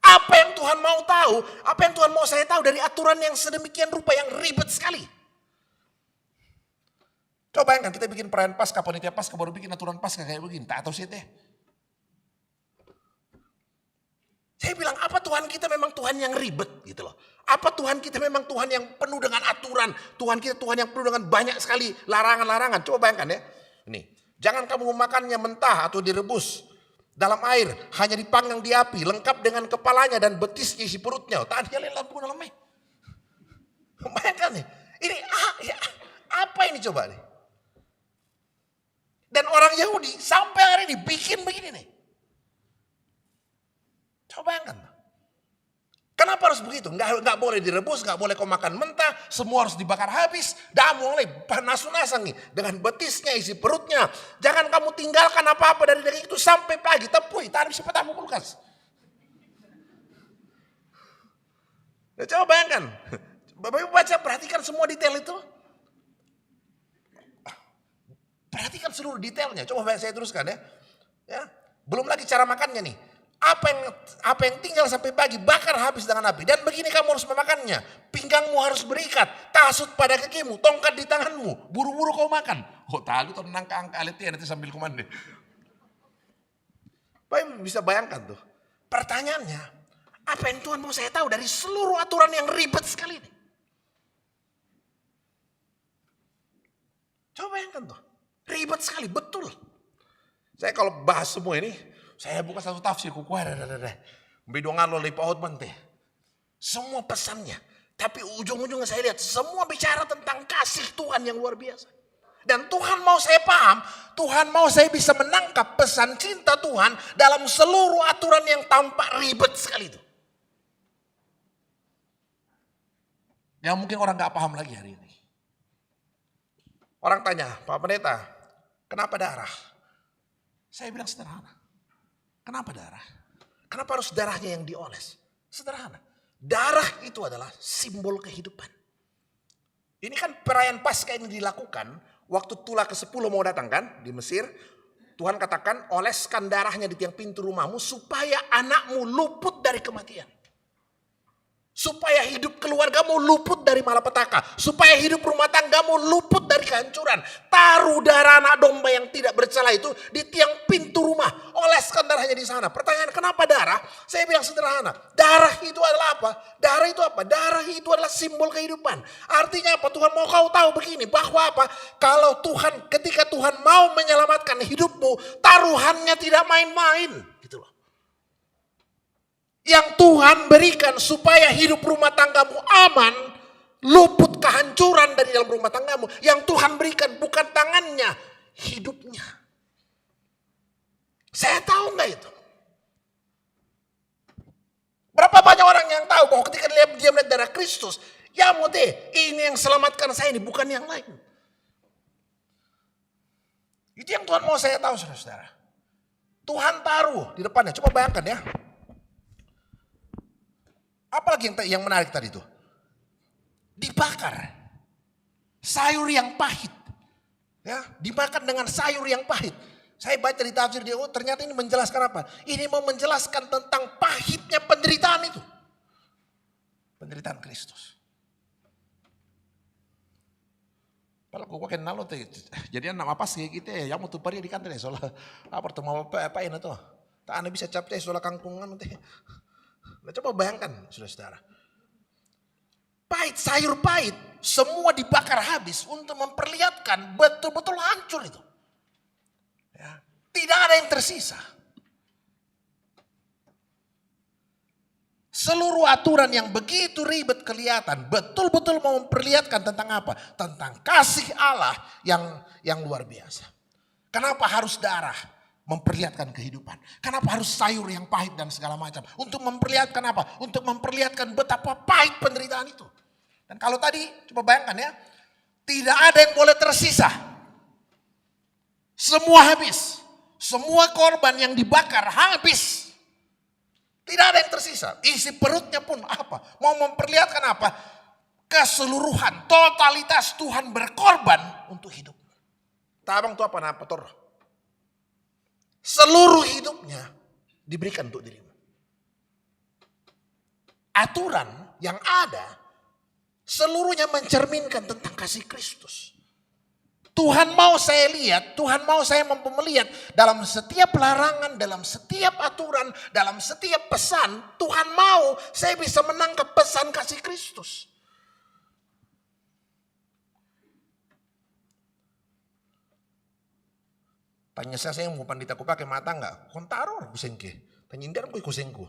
Apa yang Tuhan mau tahu, apa yang Tuhan mau saya tahu dari aturan yang sedemikian rupa yang ribet sekali. Coba bayangkan kita bikin perayaan Paskah, panitia Paskah baru bikin aturan Paskah kayak begini, tak tahu sih teh. Saya bilang apa Tuhan kita memang Tuhan yang ribet gitu loh. Apa Tuhan kita memang Tuhan yang penuh dengan aturan, Tuhan kita Tuhan yang penuh dengan banyak sekali larangan-larangan. Coba bayangkan ya, ini jangan kamu memakannya mentah atau direbus dalam air, hanya dipanggang di api, lengkap dengan kepalanya dan betisnya isi perutnya. Tadi lampu dalamnya. Bayangkan nih, ini apa ini coba nih? Dan orang Yahudi sampai hari ini bikin begini nih. Coba bayangkan. Kenapa harus begitu? Nggak boleh direbus, nggak boleh kau makan mentah, semua harus dibakar habis. Dah mulai nasu-nasang nih dengan betisnya isi perutnya. Jangan kamu tinggalkan apa-apa dari daging itu sampai pagi. Tepui, taruh bisa tamu kulkas. Nah, coba bayangkan. Bapak Ibu baca, perhatikan semua detail itu. Perhatikan seluruh detailnya. Coba saya teruskan ya. Belum lagi cara makannya nih. Apa yang tinggal sampai pagi bakar habis dengan api. Dan begini kamu harus memakannya. Pinggangmu harus berikat, tasut pada kakimu, tongkat di tanganmu. Buru-buru kau makan. Oh tahu tuh nang angka aletnya nanti sambil komando. Bapak bisa bayangkan tuh. Pertanyaannya, apa yang Tuhan mau saya tahu dari seluruh aturan yang ribet sekali ini? Coba bayangkan tuh. Ribet sekali, betul. Saya kalau bahas semua ini, saya buka satu tafsir kuku bidongan lo lipat bante. Semua pesannya. Tapi ujung-ujungnya saya lihat semua bicara tentang kasih Tuhan yang luar biasa. Dan Tuhan mau saya paham, Tuhan mau saya bisa menangkap pesan cinta Tuhan dalam seluruh aturan yang tampak ribet sekali itu. Yang mungkin orang gak paham lagi hari ini. Orang tanya, Pak Pendeta, kenapa darah? Saya bilang sederhana. Kenapa darah? Kenapa harus darahnya yang dioles? Sederhana. Darah itu adalah simbol kehidupan. Ini kan perayaan Paskah ini dilakukan waktu Tulah ke-10 mau datang kan di Mesir. Tuhan katakan oleskan darahnya di tiang pintu rumahmu supaya anakmu luput dari kematian. Supaya hidup keluargamu luput dari malapetaka. Supaya hidup rumah tanggamu luput dari kehancuran. Taruh darah anak domba yang tidak bercela itu di tiang pintu rumah. Oleskan darahnya di sana. Pertanyaan kenapa darah? Saya bilang sederhana. Darah itu adalah apa? Darah itu apa? Darah itu adalah simbol kehidupan. Artinya apa? Tuhan mau kau tahu begini. Bahwa apa? Kalau Tuhan, ketika Tuhan mau menyelamatkan hidupmu, taruhannya tidak main-main. Yang Tuhan berikan supaya hidup rumah tanggamu aman, luput kehancuran dari dalam rumah tanggamu. Yang Tuhan berikan bukan tangannya, hidupnya. Saya tahu nggak itu? Berapa banyak orang yang tahu bahwa ketika dia melihat darah Kristus, ya mute, ini yang selamatkan saya, ini bukan yang lain. Itu yang Tuhan mau saya tahu, saudara-saudara. Tuhan taruh di depannya, coba bayangkan ya. Apalagi yang menarik tadi itu? Dibakar. Sayur yang pahit. Ya, dimakan dengan sayur yang pahit. Saya baca di tafsir dia, oh ternyata ini menjelaskan apa? Ini mau menjelaskan tentang pahitnya penderitaan itu. Penderitaan Kristus. Kalau gue kenal lo tuh, jadi nama apa sih kita ya? Yang mau tuh pergi di kantor ya, soalnya apa pertemuan apa ini tuh? Tak anda bisa capek soalnya kangkungan teh. Nah, coba bayangkan, saudara-saudara. Pahit, sayur pahit, semua dibakar habis untuk memperlihatkan betul-betul hancur itu. Ya. Tidak ada yang tersisa. Seluruh aturan yang begitu ribet kelihatan, betul-betul mau memperlihatkan tentang apa? Tentang kasih Allah yang luar biasa. Kenapa harus darah? Memperlihatkan kehidupan. Kenapa harus sayur yang pahit dan segala macam? Untuk memperlihatkan apa? Untuk memperlihatkan betapa pahit penderitaan itu. Dan kalau tadi, coba bayangkan ya, tidak ada yang boleh tersisa. Semua habis. Semua korban yang dibakar habis. Tidak ada yang tersisa. Isi perutnya pun apa? Mau memperlihatkan apa? Keseluruhan, totalitas Tuhan berkorban untuk hidup. Tabang itu apa? Seluruh hidupnya diberikan untuk dirimu. Aturan yang ada seluruhnya mencerminkan tentang kasih Kristus. Tuhan mau saya lihat, Tuhan mau saya melihat dalam setiap larangan, dalam setiap aturan, dalam setiap pesan. Tuhan mau saya bisa menangkap pesan kasih Kristus. Tanya saya mau pandita ku pakai mata enggak? Kontaro kusengke. Tanya indar ku kusengku.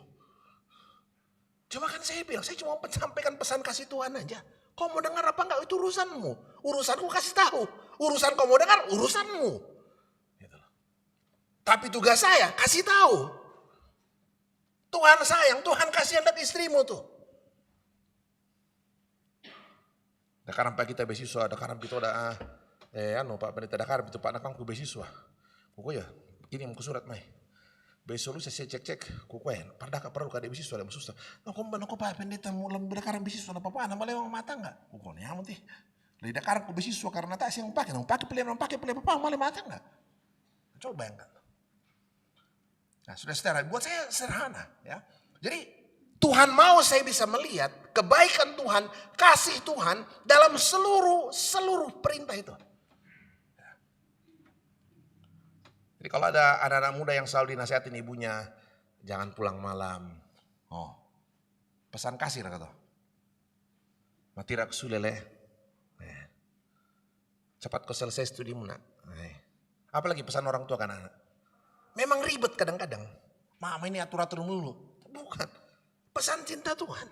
Cuma kan saya bilang, saya cuma sampaikan pesan kasih Tuhan aja. Kau mau dengar apa enggak itu urusanmu. Urusanku kasih tahu. Urusan kau mau dengar urusanmu. Gitu. Tapi tugas saya kasih tahu. Tuhan sayang, Tuhan kasih anak istrimu tuh. Dakaran pak kita beasiswa, dakaran itu ada Pak Pendeta dakaran itu Pak nakang ku beasiswa. Kuku ya, ini mau surat mai. Besok lu saya cek kuku ya, pada perlu kada beasiswa ada susah. Noko Pak Pendeta mau lebih dakaran beasiswa apa nama lewang mata enggak? Kuku nih amun tih. Lebih dakaran ku beasiswa karena tak sih yang pakai pilih apa malah mata enggak? Coba bayangkan. Nah, saudara, buat saya sederhana ya. Jadi Tuhan mau saya bisa melihat kebaikan Tuhan, kasih Tuhan dalam seluruh perintah itu. Jadi kalau ada anak-anak muda yang selalu dinasihatin ibunya, jangan pulang malam. Oh, pesan kasih kata. Matirak sulele. Cepat kau selesai studimu nak. Apalagi pesan orang tua kan anak. Memang ribet kadang-kadang. Mama ini atur-atur dulu. Bukan. Pesan cinta Tuhan.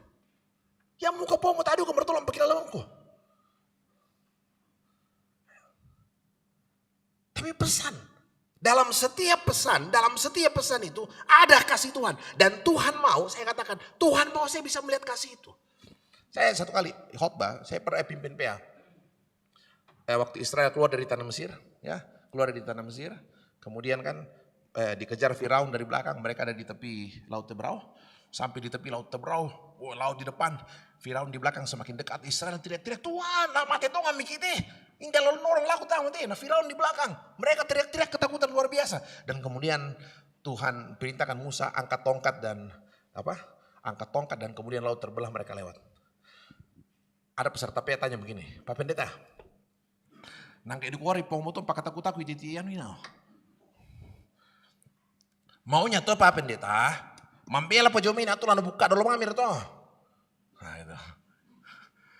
Yang muka pomo tadi kau bertolong pakai lalangku. Tapi pesan. Dalam setiap pesan itu ada kasih Tuhan. Dan Tuhan mau, saya katakan, Tuhan mau saya bisa melihat kasih itu. Saya satu kali khotbah, saya pernah pimpin PA. Waktu Israel keluar dari tanah Mesir, ya, keluar dari tanah Mesir. Kemudian kan dikejar Firaun dari belakang, mereka ada di tepi Laut Tebrau. Sampai di tepi Laut Tebrau, laut di depan, Firaun di belakang semakin dekat. Israel teriak-teriak, Tuhan, mati tongan mikite. Hingga lalu orang laku tahu nanti, nah Firaun di belakang. Mereka teriak-teriak ketakutan luar biasa. Dan kemudian Tuhan perintahkan Musa angkat tongkat dan kemudian laut terbelah mereka lewat. Ada peserta PA tanya begini, Pak Pendeta, nangke di kuari pomoton pak kataku-taku jadian ini. Maunya tuh Pak Pendeta, mampir lah pejomin atau lalu buka dulu ngamir toh. Nah itu.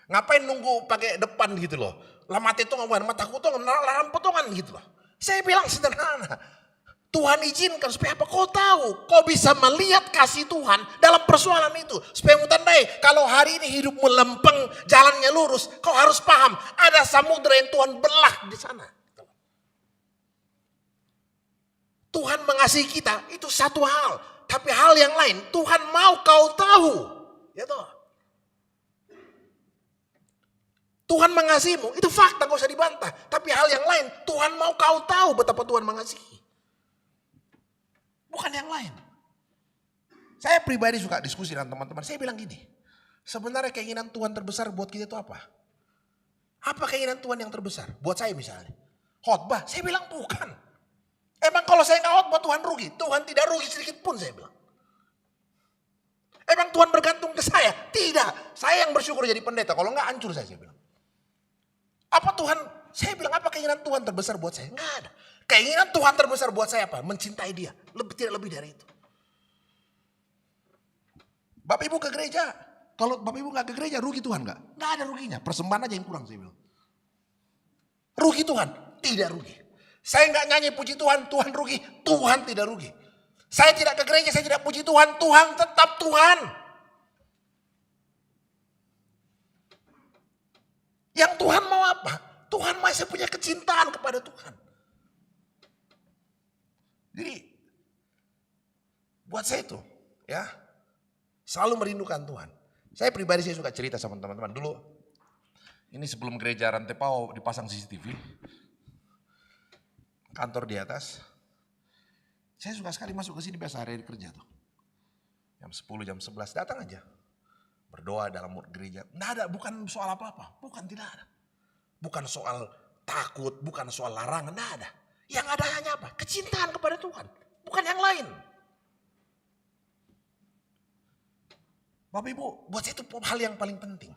Ngapain nunggu pakai depan gitu loh. Lah mati itu ngomong, mataku tuh larang potongan gitu loh. Saya bilang sederhana. Tuhan izinkan supaya apa? Kau tahu, kau bisa melihat kasih Tuhan dalam persoalan itu. Supaya mu tandai, kalau hari ini hidupmu lempeng, jalannya lurus, kau harus paham. Ada samudera yang Tuhan belah di sana. Tuhan mengasihi kita, itu satu hal. Tapi hal yang lain, Tuhan mau kau tahu. Ya toh. Tuhan mengasihimu, itu fakta gak usah dibantah. Tapi hal yang lain, Tuhan mau kau tahu betapa Tuhan mengasihi. Bukan yang lain. Saya pribadi suka diskusi dengan teman-teman. Saya bilang gini, sebenarnya keinginan Tuhan terbesar buat kita itu apa? Apa keinginan Tuhan yang terbesar? Buat saya misalnya. Khotbah, saya bilang bukan. Emang kalau saya gak khotbah Tuhan rugi? Tuhan tidak rugi sedikit pun saya bilang. Emang Tuhan bergantung ke saya? Tidak. Saya yang bersyukur jadi pendeta. Kalau enggak hancur saya bilang. Apa Tuhan, saya bilang apa keinginan Tuhan terbesar buat saya? Enggak ada. Keinginan Tuhan terbesar buat saya apa? Mencintai dia. Tidak lebih dari itu. Bapak Ibu ke gereja. Kalau Bapak Ibu nggak ke gereja, rugi Tuhan nggak? Nggak ada ruginya, persembahan aja yang kurang saya bilang. Rugi Tuhan? Tidak rugi. Saya nggak nyanyi puji Tuhan, Tuhan rugi. Tuhan tidak rugi. Saya tidak ke gereja, saya tidak puji Tuhan, Tuhan tetap Tuhan. Yang Tuhan mau apa? Tuhan masih punya kecintaan kepada Tuhan. Jadi, buat saya itu, ya, selalu merindukan Tuhan. Saya pribadi saya suka cerita sama teman-teman. Dulu, ini sebelum gereja Rantepao dipasang CCTV, kantor di atas. Saya suka sekali masuk ke sini biasa hari kerja tuh. Jam 10, jam 11 datang aja. Berdoa dalam gereja. Nggak ada, bukan soal apa-apa. Bukan, tidak ada. Bukan soal takut, bukan soal larangan, nggak ada. Yang ada hanya apa? Kecintaan kepada Tuhan. Bukan yang lain. Bapak Ibu, buat saya itu hal yang paling penting.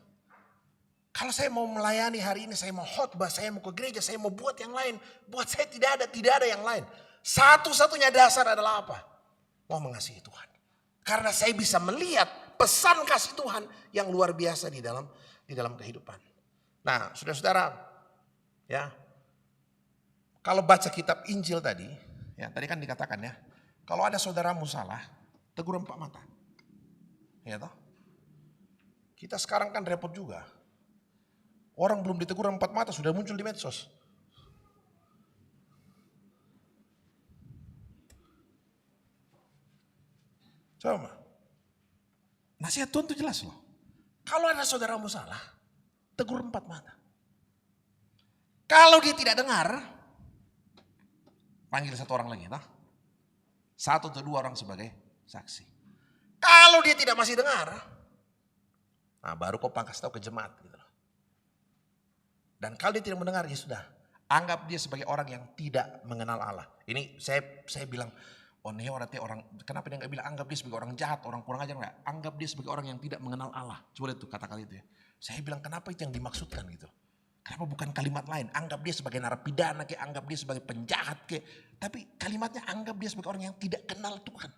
Kalau saya mau melayani hari ini, saya mau khotbah, saya mau ke gereja, saya mau buat yang lain. Buat saya tidak ada yang lain. Satu-satunya dasar adalah apa? Mau mengasihi Tuhan. Karena saya bisa melihat pesan kasih Tuhan yang luar biasa di dalam kehidupan. Nah, saudara-saudara, ya, kalau baca kitab Injil tadi, ya tadi kan dikatakan ya, kalau ada saudaramu salah, tegur 4 mata. Ya toh? Kita sekarang kan repot juga. Orang belum ditegur 4 mata sudah muncul di medsos. Coba. Nasihat Tuhan itu jelas loh. Kalau ada saudaramu salah, tegur 4 mata. Kalau dia tidak dengar, panggil 1 orang lagi. Nah, 1 atau 2 orang sebagai saksi. Kalau dia tidak masih dengar, nah baru kau kasih tahu ke jemaat. Gitu loh. Dan kalau dia tidak mendengar, ya sudah. Anggap dia sebagai orang yang tidak mengenal Allah. Ini saya bilang, oh nih orang, kenapa dia nggak bilang anggap dia sebagai orang jahat, orang kurang ajar nggak? Anggap dia sebagai orang yang tidak mengenal Allah. Coba lihat tuh kata-kata itu ya. Saya bilang kenapa itu yang dimaksudkan gitu. Kenapa bukan kalimat lain? Anggap dia sebagai narapidana, kayak anggap dia sebagai penjahat, kayak. Tapi kalimatnya anggap dia sebagai orang yang tidak kenal Tuhan.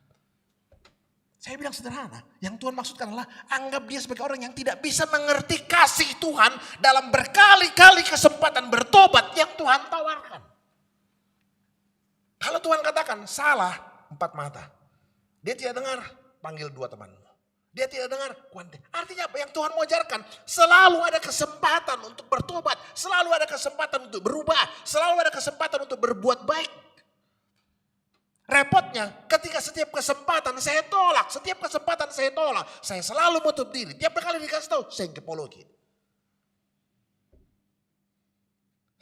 Saya bilang sederhana, yang Tuhan maksudkan adalah anggap dia sebagai orang yang tidak bisa mengerti kasih Tuhan dalam berkali-kali kesempatan bertobat yang Tuhan tawarkan. Kalau Tuhan katakan salah 4 mata, dia tidak dengar, panggil 2 temanmu. Dia tidak dengar, kuanti. Artinya apa yang Tuhan mau ajarkan? Selalu ada kesempatan untuk bertobat, selalu ada kesempatan untuk berubah, selalu ada kesempatan untuk berbuat baik. Repotnya ketika setiap kesempatan saya tolak, saya selalu menutup diri. Tiap kali dikasih tahu, saya kepologi.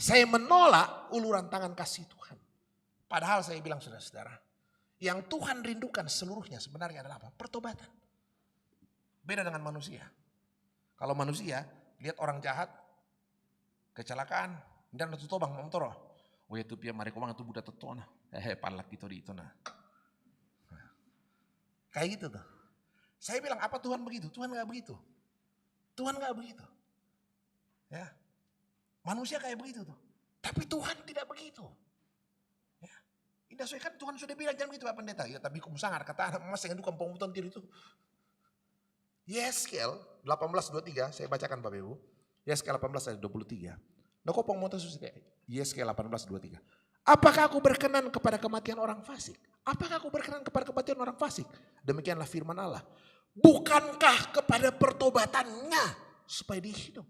Saya menolak uluran tangan kasih Tuhan. Padahal saya bilang saudara-saudara, yang Tuhan rindukan seluruhnya sebenarnya adalah apa? Pertobatan. Beda dengan manusia. Kalau manusia lihat orang jahat, kecelakaan, dan tutobang motor. Oh itu pia mari komang itu budak tetona. Palak itu di itu nah. Kayak gitu tuh. Saya bilang apa Tuhan begitu? Tuhan nggak begitu. Tuhan nggak begitu. Ya. Manusia kayak begitu tuh. Tapi Tuhan tidak begitu. Ya. Indah saya kan Tuhan sudah bilang jangan begitu Pak Pendeta. Ya tapi kum sangar kata anak mas yang dukung pemutusan diri itu. Yeskel 18:23 saya bacakan Bapak Ibu. Yeskel 18 ayat 23. Nah kok pemutusan susah Yeskel 18:23. Apakah aku berkenan kepada kematian orang fasik? Apakah aku berkenan kepada kematian orang fasik? Demikianlah firman Allah. Bukankah kepada pertobatannya supaya dia hidup?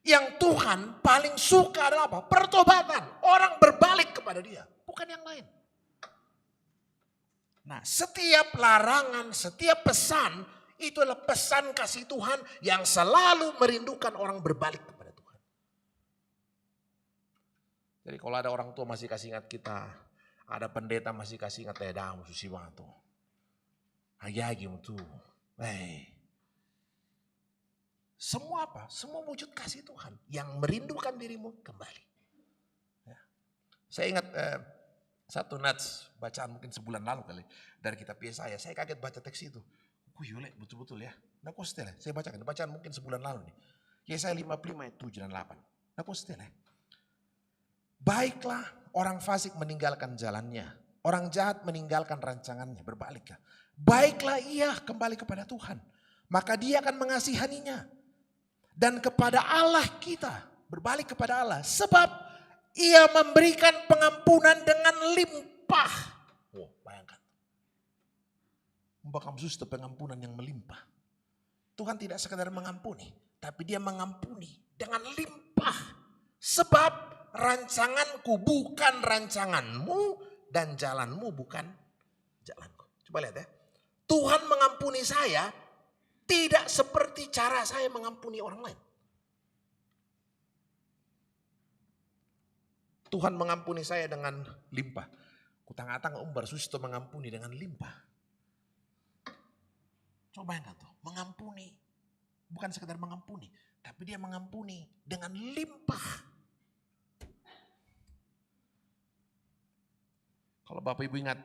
Yang Tuhan paling suka adalah apa? Pertobatan. Orang berbalik kepada dia. Bukan yang lain. Nah setiap larangan, setiap pesan itu adalah pesan kasih Tuhan yang selalu merindukan orang berbalik kepada Tuhan. Jadi kalau ada orang tua masih kasih ingat kita, ada pendeta masih kasih ingat damu susi bantu. Ayagi itu. Semua apa? Semua wujud kasih Tuhan yang merindukan dirimu kembali. Ya. Saya ingat satu nats bacaan mungkin sebulan lalu kali dari kitab Yesaya. Saya kaget baca teks itu. Yole betul-betul ya. Nah kok setelah saya bacakan bacaan mungkin sebulan lalu nih. Yesaya 55 ayat 7 dan 8. Nah kok setelah. Baiklah orang fasik meninggalkan jalannya Orang jahat meninggalkan rancangannya, berbalik ya. Baiklah ia kembali kepada Tuhan, maka dia akan mengasihaninya. Dan kepada Allah kita, berbalik kepada Allah. Sebab ia memberikan pengampunan dengan limpah. Oh, bayangkan. Bahkan justru pengampunan yang melimpah. Tuhan tidak sekadar mengampuni, tapi dia mengampuni dengan limpah. Sebab rancanganku bukan rancanganmu, dan jalanmu bukan jalanku. Coba lihat ya. Tuhan mengampuni saya tidak seperti cara saya mengampuni orang lain. Tuhan mengampuni saya dengan limpah. Kutang-atang umbar susto mengampuni dengan limpah. Coba bayangkan tuh, mengampuni. Bukan sekedar mengampuni, tapi dia mengampuni dengan limpah. Kalau Bapak Ibu ingat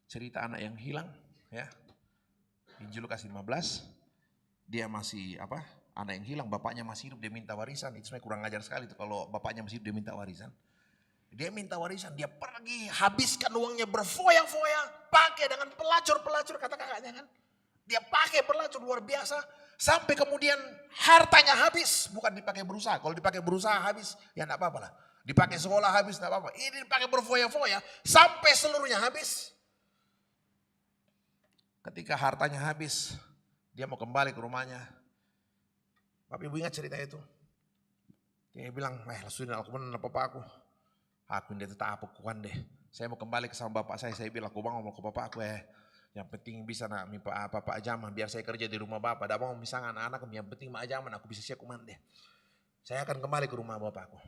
cerita anak yang hilang, ya, Injil Lukas 15, dia masih anak yang hilang, bapaknya masih hidup, dia minta warisan. Itu sebenarnya kurang ajar sekali tuh kalau bapaknya masih hidup dia minta warisan. Dia minta warisan, dia pergi habiskan uangnya berfoya-foya, pakai dengan pelacur-pelacur kata kakaknya kan. Dia pakai pelacur luar biasa, sampai kemudian hartanya habis, bukan dipakai berusaha. Kalau dipakai berusaha habis, ya enggak apa-apa lah. Dipakai sekolah habis, enggak apa-apa. Ini dipakai berfoya-foya, sampai seluruhnya habis. Ketika hartanya habis, dia mau kembali ke rumahnya. Bapak Ibu ingat cerita itu? Dia bilang, sudah aku benar papa aku. Aku ini tetap aku kan deh. Saya mau kembali ke sama bapak saya bilang, aku bang mau ke bapak aku Yang penting bisa nak mimpa bapak ajaman, biar saya kerja di rumah bapak. Dah mau misalnya anak-anak, yang penting mak ajaman, aku bisa siap kuman deh. Saya akan kembali ke rumah bapakku.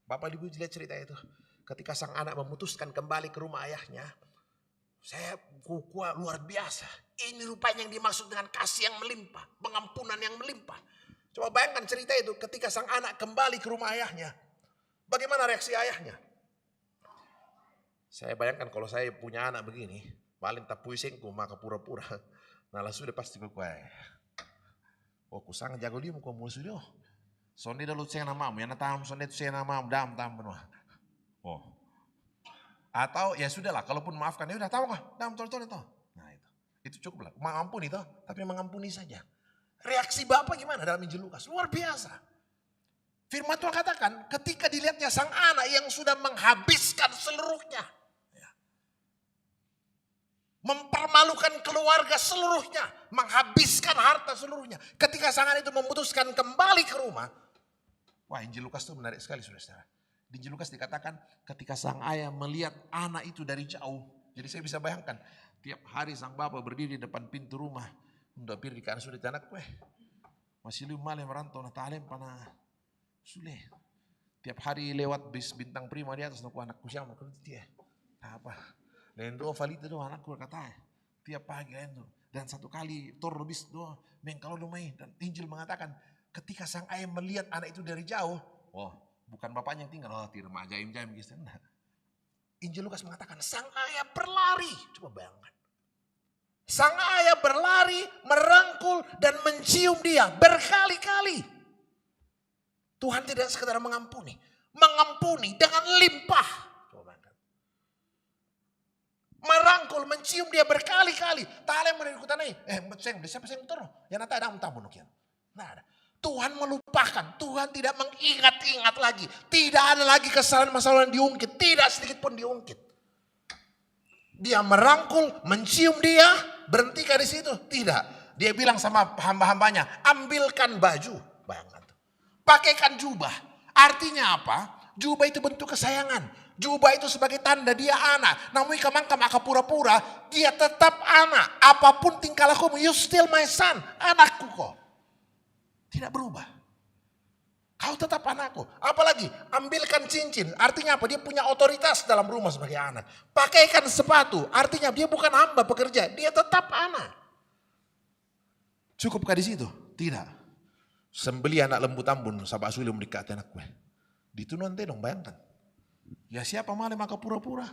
Bapak Ibu lihat cerita itu. Ketika sang anak memutuskan kembali ke rumah ayahnya, saya kuat luar biasa. Ini rupanya yang dimaksud dengan kasih yang melimpah, pengampunan yang melimpah. Coba bayangkan cerita itu ketika sang anak kembali ke rumah ayahnya. Bagaimana reaksi ayahnya? Saya bayangkan kalau saya punya anak begini, paling tak puisingku maka pura-pura. Nah sudah pasti ku oh kusang jago dia muka musuh dia. Sonde dulu saya namamu, ya natam sonde itu saya namamu, dam benua. Oh. Atau ya sudahlah, kalaupun maafkan ya udah tahu kah, dam tol itu. Nah itu cukup lah, mengampuni toh, tapi mengampuni saja. Reaksi Bapak gimana dalam Injil Lukas? Luar biasa. Firman Tuhan katakan, ketika dilihatnya sang anak yang sudah menghabiskan seluruhnya, mempermalukan keluarga seluruhnya, menghabiskan harta seluruhnya. Ketika sang anak itu memutuskan kembali ke rumah, wah Injil Lukas itu menarik sekali saudara-saudara. Di Injil Lukas dikatakan ketika sang ayah melihat anak itu dari jauh. Jadi saya bisa bayangkan, tiap hari sang bapak berdiri di depan pintu rumah. Untuk pilih di kanan sudah anak masih lu malam merantau na talem pana sule. Tiap hari lewat bis bintang prima di atas naku anakku siapa kalau dia apa. Lendo valita do anakku kata tiap pagi lendo dan satu kali tor bis do kalau lumai dan Injil mengatakan ketika sang ayah melihat anak itu dari jauh, bukan bapaknya yang tinggal, tirma jaim-jaim gitu. Injil Lukas mengatakan sang ayah berlari, coba bayangkan. Sang ayah berlari, merangkul dan mencium dia berkali-kali. Tuhan tidak sekedar mengampuni dengan limpah. Coba bayangkan. Merangkul, mencium dia berkali-kali. Talem menikutan siapa yang turun? Yang nanti ada tamu nukian. Nah ada. Tuhan melupakan, Tuhan tidak mengingat-ingat lagi. Tidak ada lagi kesalahan masalah yang diungkit, tidak sedikit pun diungkit. Dia merangkul, mencium dia, berhentikan di situ? Tidak. Dia bilang sama hamba-hambanya, ambilkan baju. Bayangkan. Pakaikan jubah. Artinya apa? Jubah itu bentuk kesayangan. Jubah itu sebagai tanda dia anak. Namun kamangka maka pura-pura, dia tetap anak. Apapun tingkah lakumu, you still my son. Anakku kok. Tidak berubah. Kau tetap anakku. Apalagi ambilkan cincin. Artinya apa? Dia punya otoritas dalam rumah sebagai anak. Pakaikan sepatu. Artinya dia bukan hamba pekerja. Dia tetap anak. Cukupkah di situ? Tidak. Sembeli anak lembu tambun. Sabak sulim dikati anak gue. Itu nanti dong bayangkan. Ya siapa malah maka pura-pura.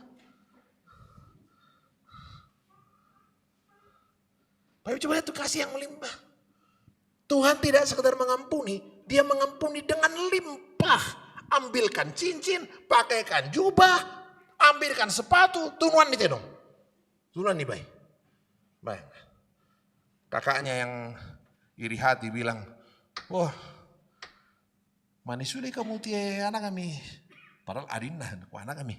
Tapi coba itu kasih yang melimpah. Tuhan tidak sekedar mengampuni, dia mengampuni dengan limpah. Ambilkan cincin, pakaikan jubah, ambilkan sepatu, tunuan nih dong. Tunuan nih baik. Baik. Kakaknya yang iri hati bilang, wah, manis sudah kamu tie anak kami. Padahal adinah, anak kami.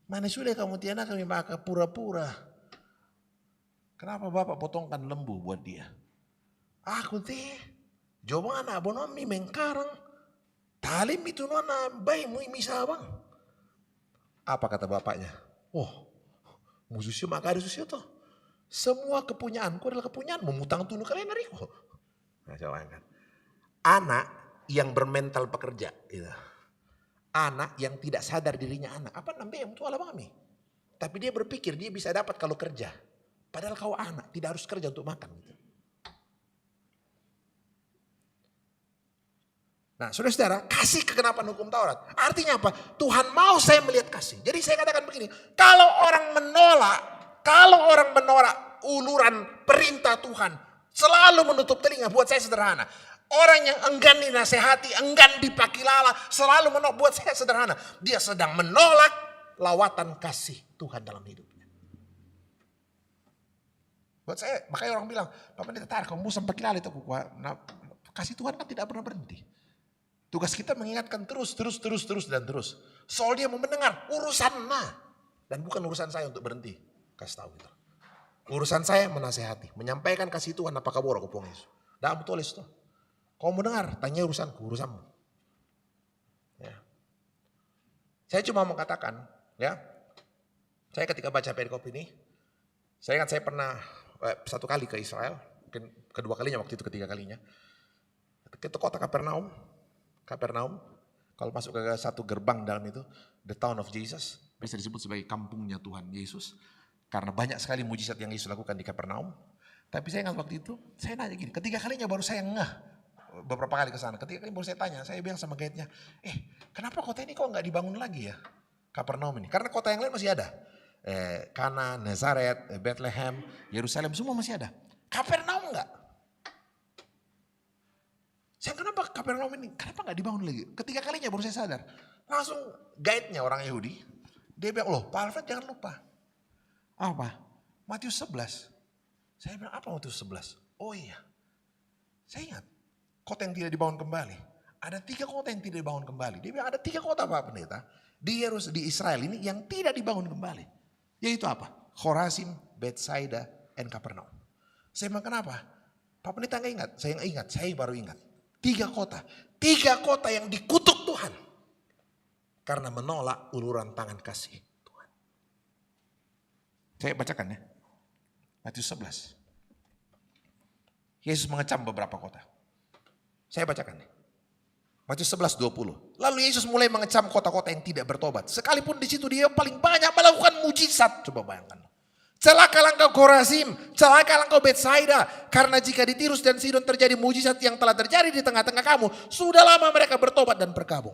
Manis sudah kamu tie anak kami, maka pura-pura. Kenapa bapak potongkan lembu buat dia? Aku teh, coba anak bonomi mengkarang. Talim itu nona bayi mu misa bang. Apa kata bapaknya? Oh, musuhnya maka ada susu toh. Semua kepunyaanku adalah kepunyaan. Memutang tunu kalian dariku. Nah, coba kan. Anak yang bermental pekerja. Gitu. Anak yang tidak sadar dirinya anak. Apa namanya itu ala kami. Tapi dia berpikir dia bisa dapat kalau kerja. Padahal kau anak tidak harus kerja untuk makan. Gitu. Nah, saudara-saudara, kasih kegenapan hukum Taurat. Artinya apa? Tuhan mau saya melihat kasih. Jadi saya katakan begini, kalau orang menolak uluran perintah Tuhan, selalu menutup telinga, buat saya sederhana. Orang yang enggan dinasehati, enggan dipakilala, selalu menolak, buat saya sederhana. Dia sedang menolak lawatan kasih Tuhan dalam hidupnya. Buat saya, makanya orang bilang, Bapak ini tertarik, kamu sampai kilala itu. Nah, kasih Tuhan kan tidak pernah berhenti. Tugas kita mengingatkan terus. Soal dia mau mendengar urusan dan bukan urusan saya untuk berhenti. Kasih tahu gitu. Urusan saya menasehati, menyampaikan kasih Tuhan apakah borok kupong Yesus. Dah tulis tuh. Kau mendengar, tanya urusanmu. Ya. Saya cuma mau katakan, ya. Saya ketika baca perikop ini, saya ingat saya pernah satu kali ke Israel, mungkin kedua kalinya waktu itu, ketiga kalinya. Ke kota Kapernaum, kalau masuk ke satu gerbang dalam itu, the town of Jesus, bisa disebut sebagai kampungnya Tuhan Yesus. Karena banyak sekali mujizat yang Yesus lakukan di Kapernaum. Tapi saya ingat waktu itu, saya nanya gini, ketiga kalinya baru saya ngeh, beberapa kali ke sana. Ketiga kali baru saya tanya, saya bilang sama guide-nya, kenapa kota ini kok nggak dibangun lagi ya, Kapernaum ini? Karena kota yang lain masih ada. Kana, Nazaret, Bethlehem, Yerusalem, semua masih ada. Kapernaum enggak. Saya kenapa Kapernaum ini, kenapa nggak dibangun lagi? Ketiga kalinya baru saya sadar. Langsung guide-nya orang Yahudi, dia bilang, loh Pak Alfred jangan lupa. Apa? Matius 11. Saya bilang, apa Matius 11? Oh iya, saya ingat, kota yang tidak dibangun kembali. Ada 3 kota yang tidak dibangun kembali. Dia bilang, ada 3 kota Pak Pendeta, di Israel ini yang tidak dibangun kembali. Yaitu apa? Khorazim, Bethsaida, dan Kapernaum. Saya bilang, kenapa? Pak Pendeta nggak ingat? Saya nggak ingat, saya baru ingat. 3 kota. 3 kota yang dikutuk Tuhan. Karena menolak uluran tangan kasih Tuhan. Saya bacakan ya. Matius 11. Yesus mengecam beberapa kota. Saya bacakan ya. Matius 11:20. Lalu Yesus mulai mengecam kota-kota yang tidak bertobat. Sekalipun di situ dia paling banyak melakukan mujizat. Coba bayangkan. Celakalah engkau Khorazim, celakalah engkau Bethsaida, karena jika di Tirus dan Sidon terjadi mujizat yang telah terjadi di tengah-tengah kamu, sudah lama mereka bertobat dan berkabung.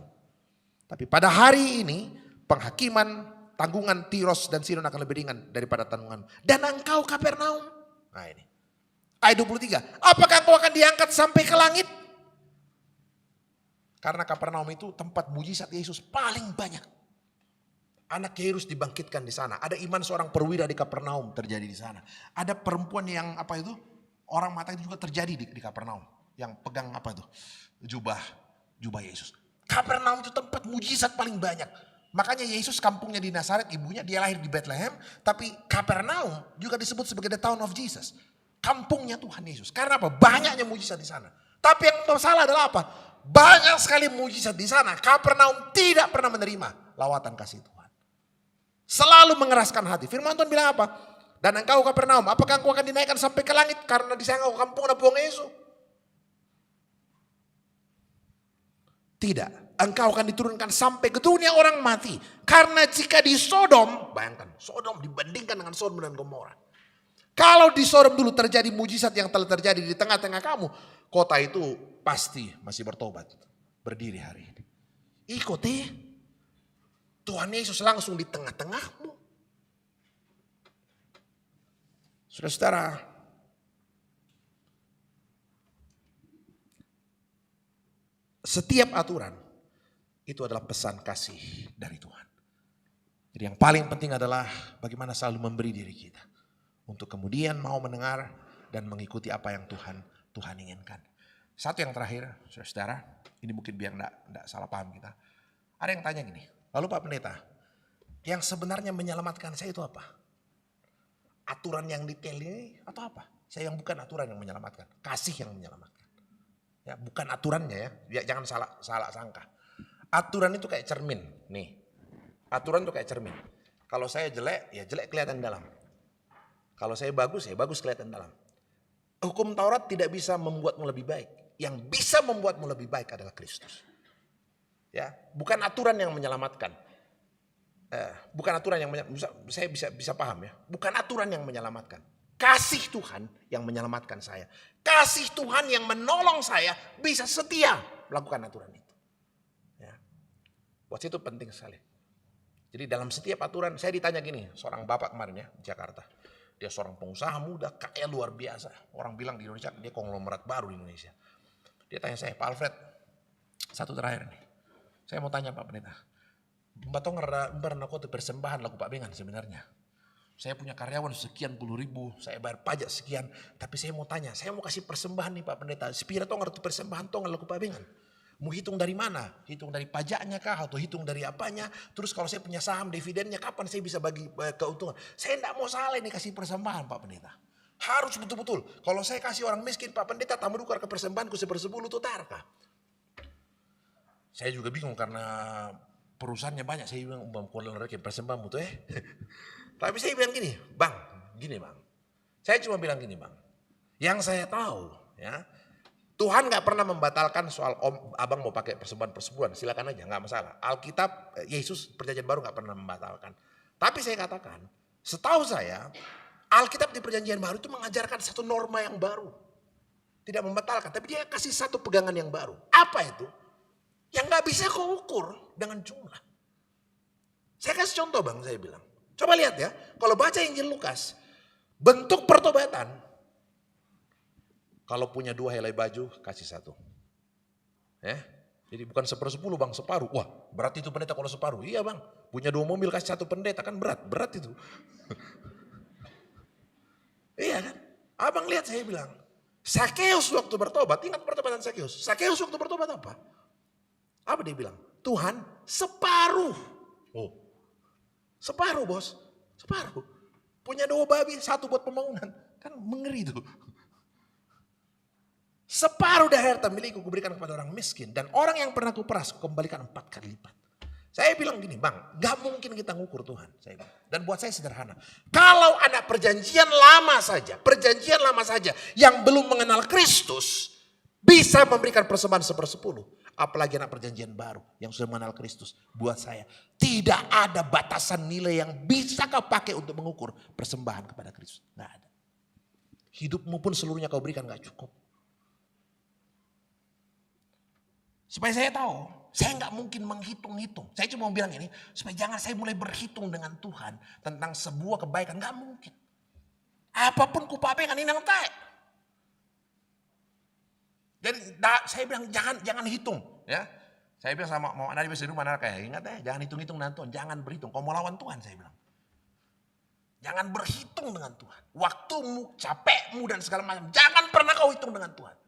Tapi pada hari ini, penghakiman tanggungan Tiros dan Sidon akan lebih ringan daripada tanggungan. Dan engkau Kapernaum. Nah ini. Ayat 23, apakah engkau akan diangkat sampai ke langit? Karena Kapernaum itu tempat mujizat Yesus paling banyak. Anak Yairus dibangkitkan di sana. Ada iman seorang perwira di Kapernaum terjadi di sana. Ada perempuan yang orang mata itu juga terjadi di Kapernaum. Yang pegang jubah Yesus. Kapernaum itu tempat mujizat paling banyak. Makanya Yesus kampungnya di Nazaret, ibunya dia lahir di Bethlehem. Tapi Kapernaum juga disebut sebagai the town of Jesus. Kampungnya Tuhan Yesus. Karena apa? Banyaknya mujizat di sana. Tapi yang masalah adalah apa? Banyak sekali mujizat di sana. Kapernaum tidak pernah menerima lawatan kasih Tuhan. Selalu mengeraskan hati. Firman Tuhan bilang apa? Dan engkau Kapernaum, apakah engkau akan dinaikkan sampai ke langit? Karena di sana engkau kampung ada buang Yesus. Tidak. Engkau akan diturunkan sampai ke dunia orang mati. Karena jika di Sodom, bayangkan, Sodom dibandingkan dengan Sodom dan Gomora. Kalau di Sodom dulu terjadi mujizat yang telah terjadi di tengah-tengah kamu, kota itu pasti masih bertobat. Berdiri hari ini. Ikuti. Tuhan Yesus langsung di tengah-tengahmu. Saudara-saudara, setiap aturan itu adalah pesan kasih dari Tuhan. Jadi yang paling penting adalah bagaimana selalu memberi diri kita. Untuk kemudian mau mendengar dan mengikuti apa yang Tuhan inginkan. Satu yang terakhir, saudara, ini mungkin biar enggak salah paham kita. Ada yang tanya gini, lalu Pak Pendeta, yang sebenarnya menyelamatkan saya itu apa? Aturan yang detail ini atau apa? Saya yang bukan aturan yang menyelamatkan, kasih yang menyelamatkan. Ya, bukan aturannya ya, jangan salah sangka. Aturan itu kayak cermin, nih. Aturan itu kayak cermin. Kalau saya jelek, ya jelek kelihatan dalam. Kalau saya bagus, ya bagus kelihatan dalam. Hukum Taurat tidak bisa membuatmu lebih baik. Yang bisa membuatmu lebih baik adalah Kristus. Ya, bukan aturan yang menyelamatkan. Bukan aturan yang saya bisa paham ya. Bukan aturan yang menyelamatkan. Kasih Tuhan yang menyelamatkan saya. Kasih Tuhan yang menolong saya bisa setia melakukan aturan itu. Ya. Buat itu penting sekali. Jadi dalam setiap aturan, saya ditanya gini, seorang bapak kemarin ya di Jakarta. Dia seorang pengusaha muda, kaya luar biasa. Orang bilang di Indonesia, dia konglomerat baru di Indonesia. Dia tanya saya, Pak Alfred, satu terakhir nih. Saya mau tanya Pak Pendeta, Mbak Tong ngerana kok persembahan laku Pak Bengan sebenarnya. Saya punya karyawan sekian puluh ribu, saya bayar pajak sekian. Tapi saya mau tanya, saya mau kasih persembahan nih Pak Pendeta. Sepira Tong ngerti persembahan Tong laku Pak Bengan. Mau hitung dari mana? Hitung dari pajaknya kah? Atau hitung dari apanya? Terus kalau saya punya saham dividennya kapan saya bisa bagi keuntungan? Saya tidak mau salah ini kasih persembahan Pak Pendeta. Harus betul-betul. Kalau saya kasih orang miskin Pak Pendeta tamu dukar ke persembahanku 1/10 itu tarkah. Saya juga bingung karena perusahaannya banyak. Saya bilang kalau mereka persembahanmu tuh Tapi saya bilang gini bang. Saya cuma bilang gini bang. Yang saya tahu ya. Tuhan gak pernah membatalkan soal abang mau pakai persembahan, silakan aja, gak masalah. Alkitab, Yesus perjanjian baru gak pernah membatalkan. Tapi saya katakan, setahu saya, Alkitab di perjanjian baru itu mengajarkan satu norma yang baru. Tidak membatalkan, tapi dia kasih satu pegangan yang baru. Apa itu? Yang gak bisa kau ukur dengan jumlah. Saya kasih contoh bang, saya bilang. Coba lihat ya, kalau baca Injil Lukas, bentuk pertobatan, kalau punya 2 helai baju, kasih 1. Jadi bukan 1/10 bang, separuh. Wah berat itu pendeta kalau separuh. Iya bang, punya 2 mobil kasih 1 pendeta kan berat itu. Iya kan, abang lihat saya bilang. Sakeus waktu bertobat, ingat pertobatan Sakeus. Sakeus waktu bertobat apa? Apa dia bilang? Tuhan separuh. Oh, separuh bos, separuh. Punya 2 babi, 1 buat pembangunan. Kan mengeri tuh. Separuh dari harta milikku kuberikan kepada orang miskin. Dan orang yang pernah kuperas kembalikan 4 kali lipat. Saya bilang gini bang, gak mungkin kita ngukur Tuhan. Saya bilang. Dan buat saya sederhana. Kalau ada perjanjian lama saja yang belum mengenal Kristus, bisa memberikan persembahan 1/10. Apalagi anak perjanjian baru yang sudah mengenal Kristus. Buat saya, tidak ada batasan nilai yang bisa kau pakai untuk mengukur persembahan kepada Kristus. Gak ada. Hidupmu pun seluruhnya kau berikan gak cukup. Supaya saya tahu, saya nggak mungkin menghitung-hitung. Saya cuma mau bilang ini, supaya jangan saya mulai berhitung dengan Tuhan tentang sebuah kebaikan. Nggak mungkin. Apapun kupapekan ini nang tae. Jadi saya bilang jangan hitung, ya. Saya bilang sama mau anak di rumah anak kayak ingat jangan hitung-hitung dengan Tuhan, jangan berhitung. Kau mau lawan Tuhan, saya bilang. Jangan berhitung dengan Tuhan. Waktumu, capekmu dan segala macam, jangan pernah kau hitung dengan Tuhan.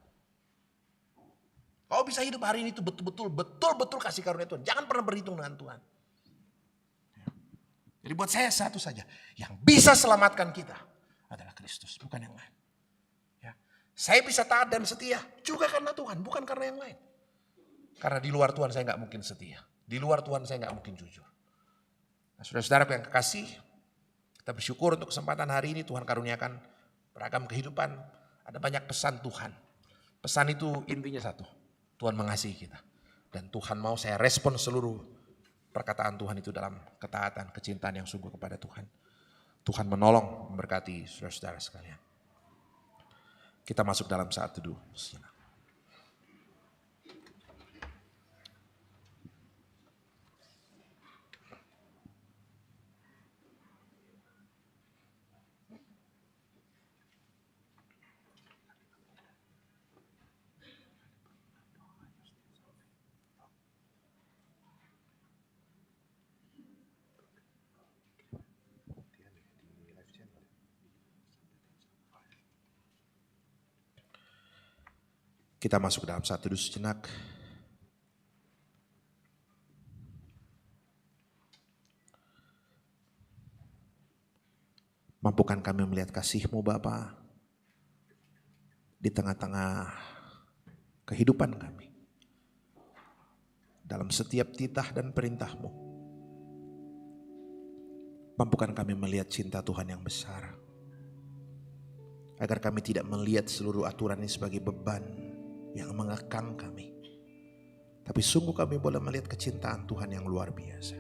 Kau bisa hidup hari ini itu betul-betul kasih karunia Tuhan. Jangan pernah berhitung dengan Tuhan. Jadi buat saya satu saja. Yang bisa selamatkan kita adalah Kristus, bukan yang lain. Ya. Saya bisa taat dan setia juga karena Tuhan, bukan karena yang lain. Karena di luar Tuhan saya nggak mungkin setia. Di luar Tuhan saya nggak mungkin jujur. Nah, saudara-saudara yang kekasih, kita bersyukur untuk kesempatan hari ini Tuhan karuniakan beragam kehidupan. Ada banyak pesan Tuhan. Pesan itu intinya satu. Tuhan mengasihi kita. Dan Tuhan mau saya respon seluruh perkataan Tuhan itu dalam ketaatan, kecintaan yang sungguh kepada Tuhan. Tuhan menolong, memberkati saudara-saudara sekalian. Kita masuk dalam saat teduh. Kita masuk dalam satu teduh sejenak. Mampukan kami melihat kasih-Mu Bapa di tengah-tengah kehidupan kami. Dalam setiap titah dan perintah-Mu. Mampukan kami melihat cinta Tuhan yang besar. Agar kami tidak melihat seluruh aturan ini sebagai beban yang mengekang kami. Tapi sungguh kami boleh melihat kecintaan Tuhan yang luar biasa.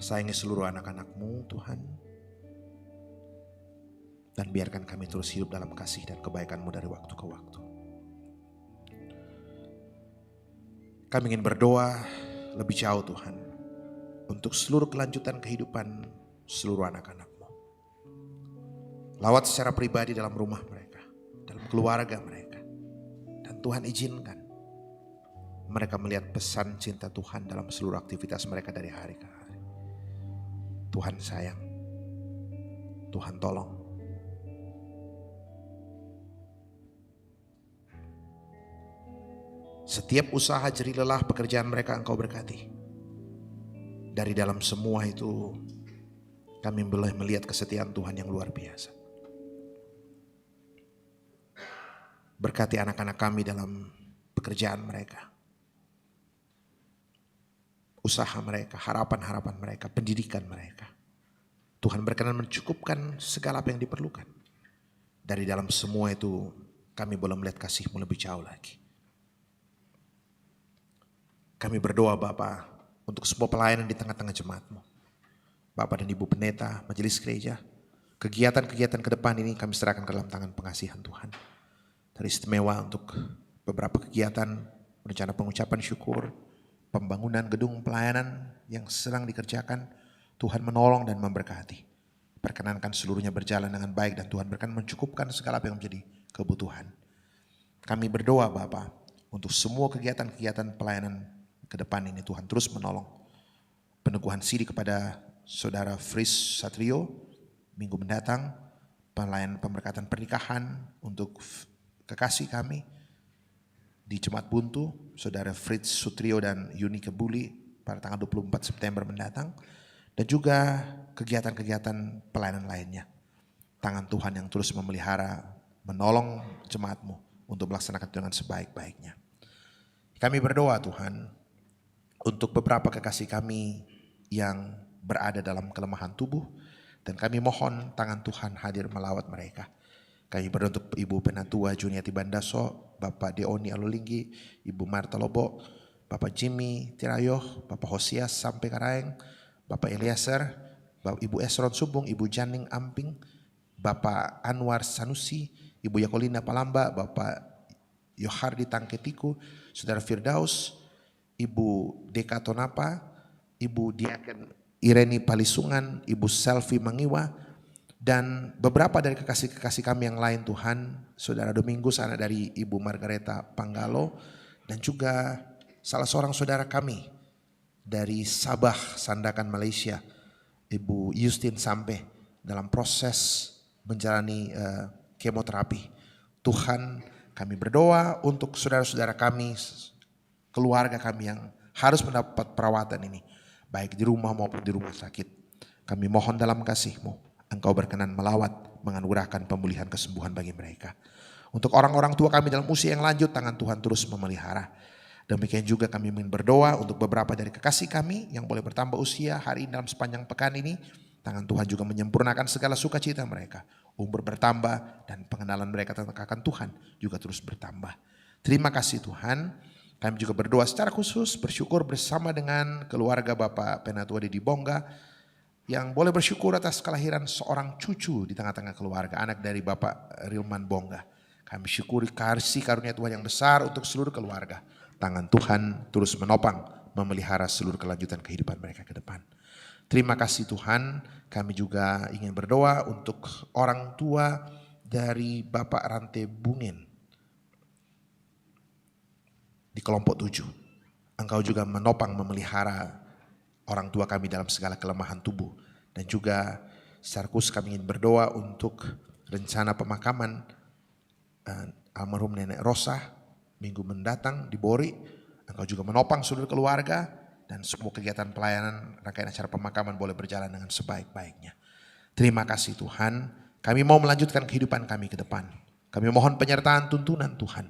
Sayangi seluruh anak-anak-Mu Tuhan. Dan biarkan kami terus hidup dalam kasih dan kebaikan-Mu dari waktu ke waktu. Kami ingin berdoa lebih jauh Tuhan. Untuk seluruh kelanjutan kehidupan seluruh anak-anak-Mu. Lawat secara pribadi dalam rumah mereka. Dalam keluarga mereka. Dan Tuhan izinkan mereka melihat pesan cinta Tuhan dalam seluruh aktivitas mereka dari hari ke hari. Tuhan sayang, Tuhan tolong. Setiap usaha jerih lelah pekerjaan mereka Engkau berkati. Dari dalam semua itu kami boleh melihat kesetiaan Tuhan yang luar biasa. Berkati anak-anak kami dalam pekerjaan mereka. Usaha mereka, harapan-harapan mereka, pendidikan mereka. Tuhan berkenan mencukupkan segala apa yang diperlukan. Dari dalam semua itu kami boleh melihat kasih-Mu lebih jauh lagi. Kami berdoa Bapa untuk semua pelayanan di tengah-tengah jemaat-Mu. Bapak dan Ibu Pendeta, Majelis Gereja, kegiatan-kegiatan ke depan ini kami serahkan ke dalam tangan pengasihan Tuhan. Teristimewa untuk beberapa kegiatan, rencana pengucapan syukur, pembangunan gedung pelayanan yang sedang dikerjakan, Tuhan menolong dan memberkati. Perkenankan seluruhnya berjalan dengan baik dan Tuhan berkenan mencukupkan segala apa yang menjadi kebutuhan. Kami berdoa Bapa untuk semua kegiatan-kegiatan pelayanan ke depan ini Tuhan terus menolong. Peneguhan siri kepada Saudara Fris Satrio minggu mendatang, pelayanan pemberkatan pernikahan untuk kekasih kami di Jemaat Buntu, Saudara Fritz Sutrio dan Yuni Kebuli pada tanggal 24 September mendatang. Dan juga kegiatan-kegiatan pelayanan lainnya. Tangan Tuhan yang terus memelihara, menolong jemaat-Mu untuk melaksanakan dengan sebaik-baiknya. Kami berdoa Tuhan untuk beberapa kekasih kami yang berada dalam kelemahan tubuh. Dan kami mohon tangan Tuhan hadir melawat mereka. Kami berdoa untuk Ibu Penatua Juniati Bandaso, Bapak Deoni Alulinggi, Ibu Marta Lobo, Bapak Jimmy Tirayoh, Bapak Hosias Sampai Karaeng, Bapak Eliezer, Bapak Ibu Esron Subung, Ibu Janing Amping, Bapak Anwar Sanusi, Ibu Yakolina Palamba, Bapak Yohardi Tangketiku, Saudara Firdaus, Ibu Deka Tonapa, Ibu Diaken Ireni Palisungan, Ibu Selvi Mangiwa, dan beberapa dari kekasih-kekasih kami yang lain Tuhan, Saudara Domingus anak dari Ibu Margareta Panggalo, dan juga salah seorang saudara kami dari Sabah, Sandakan, Malaysia, Ibu Justin Sampe dalam proses menjalani kemoterapi. Tuhan, kami berdoa untuk saudara-saudara kami, keluarga kami yang harus mendapat perawatan ini, baik di rumah maupun di rumah sakit. Kami mohon dalam kasih-Mu, Engkau berkenan melawat, menganugerahkan pemulihan kesembuhan bagi mereka. Untuk orang-orang tua kami dalam usia yang lanjut, tangan Tuhan terus memelihara. Demikian juga kami ingin berdoa untuk beberapa dari kekasih kami yang boleh bertambah usia hari ini dalam sepanjang pekan ini. Tangan Tuhan juga menyempurnakan segala sukacita mereka. Umur bertambah dan pengenalan mereka tentang akan Tuhan juga terus bertambah. Terima kasih Tuhan. Kami juga berdoa secara khusus, bersyukur bersama dengan keluarga Bapak Penatua Didi Bongga yang boleh bersyukur atas kelahiran seorang cucu di tengah-tengah keluarga, anak dari Bapak Rilman Bongga. Kami syukuri kasih karunia Tuhan yang besar untuk seluruh keluarga. Tangan Tuhan terus menopang, memelihara seluruh kelanjutan kehidupan mereka ke depan. Terima kasih Tuhan, kami juga ingin berdoa untuk orang tua dari Bapak Rante Bungin di kelompok 7. Engkau juga menopang, memelihara orang tua kami dalam segala kelemahan tubuh. Dan juga secara khusus kami ingin berdoa untuk rencana pemakaman almarhum Nenek Rosa minggu mendatang di Bori. Engkau juga menopang seluruh keluarga dan semua kegiatan pelayanan rangkaian acara pemakaman boleh berjalan dengan sebaik-baiknya. Terima kasih Tuhan, kami mau melanjutkan kehidupan kami ke depan. Kami mohon penyertaan tuntunan Tuhan.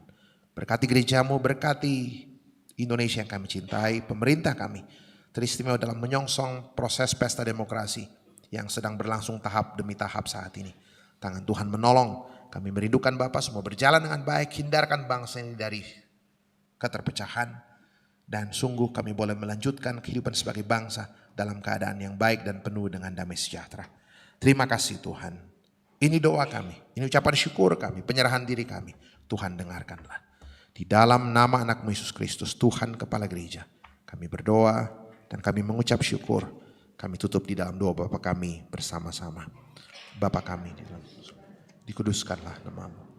Berkati gerejamu, berkati Indonesia yang kami cintai, pemerintah kami teristimewa dalam menyongsong proses pesta demokrasi yang sedang berlangsung tahap demi tahap saat ini. Tangan Tuhan menolong, kami merindukan Bapa semua berjalan dengan baik, hindarkan bangsa ini dari keterpecahan. Dan sungguh kami boleh melanjutkan kehidupan sebagai bangsa dalam keadaan yang baik dan penuh dengan damai sejahtera. Terima kasih Tuhan. Ini doa kami, ini ucapan syukur kami, penyerahan diri kami. Tuhan dengarkanlah. Di dalam nama anak-Mu Yesus Kristus, Tuhan Kepala Gereja, kami berdoa dan kami mengucap syukur. Kami tutup di dalam doa Bapa kami bersama-sama. Bapa kami di dalam surga, dikuduskanlah nama-Mu.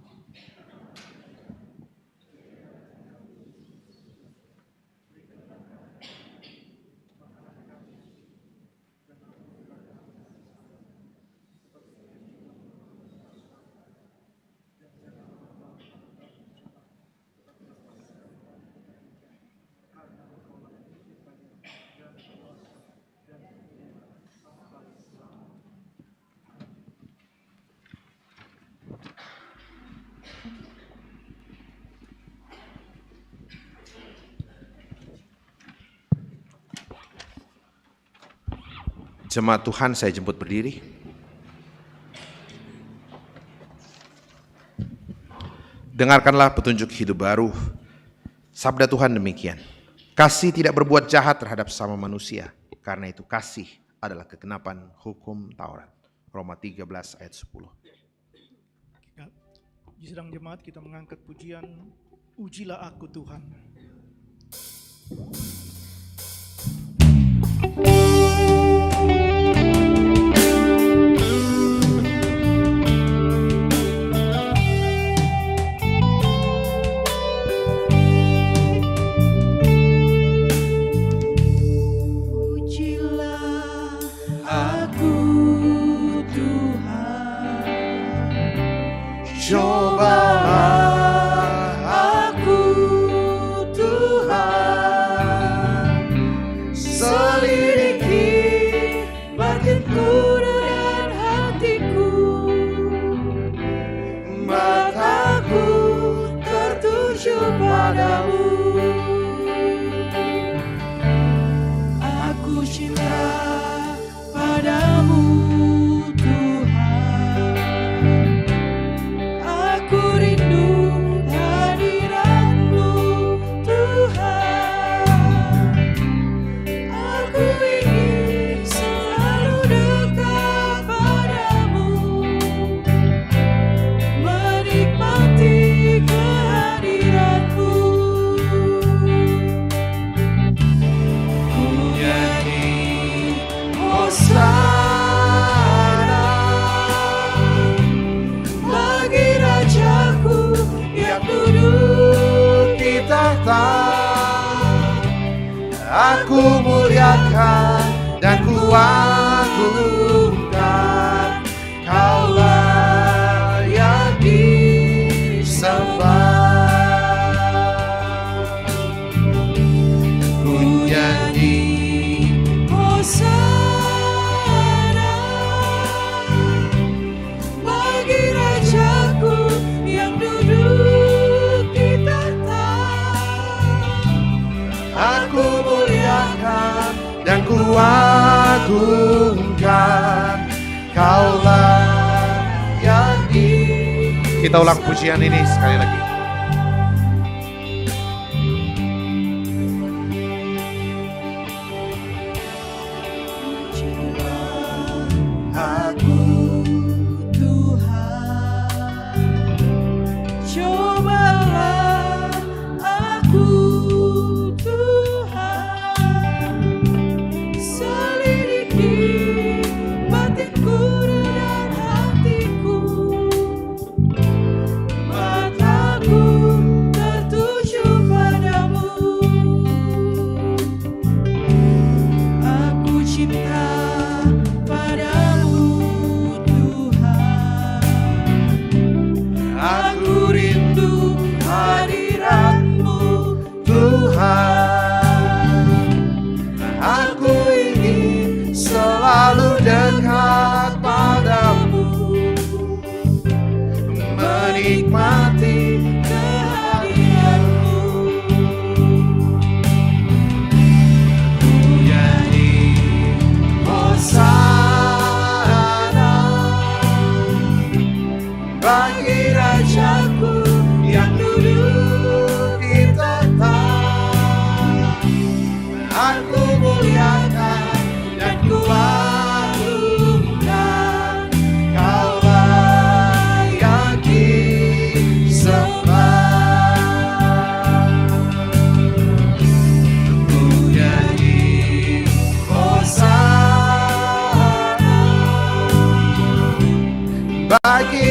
Jemaat Tuhan, saya jemput berdiri. Dengarkanlah petunjuk hidup baru. Sabda Tuhan demikian. Kasih tidak berbuat jahat terhadap sesama manusia. Karena itu kasih adalah kegenapan hukum Taurat. Roma 13 ayat 10. Di sedang jemaat kita mengangkat pujian Ujilah Aku Tuhan. Aku muliakan dan kuagungkan, Kaulah yang disembah. Ku nyanyi Hosana bagi Rajaku yang duduk di tahta. Aku muliakan dan kuagungkan, Kaulah yang disembah. Kita ulang pujian ini sekali lagi.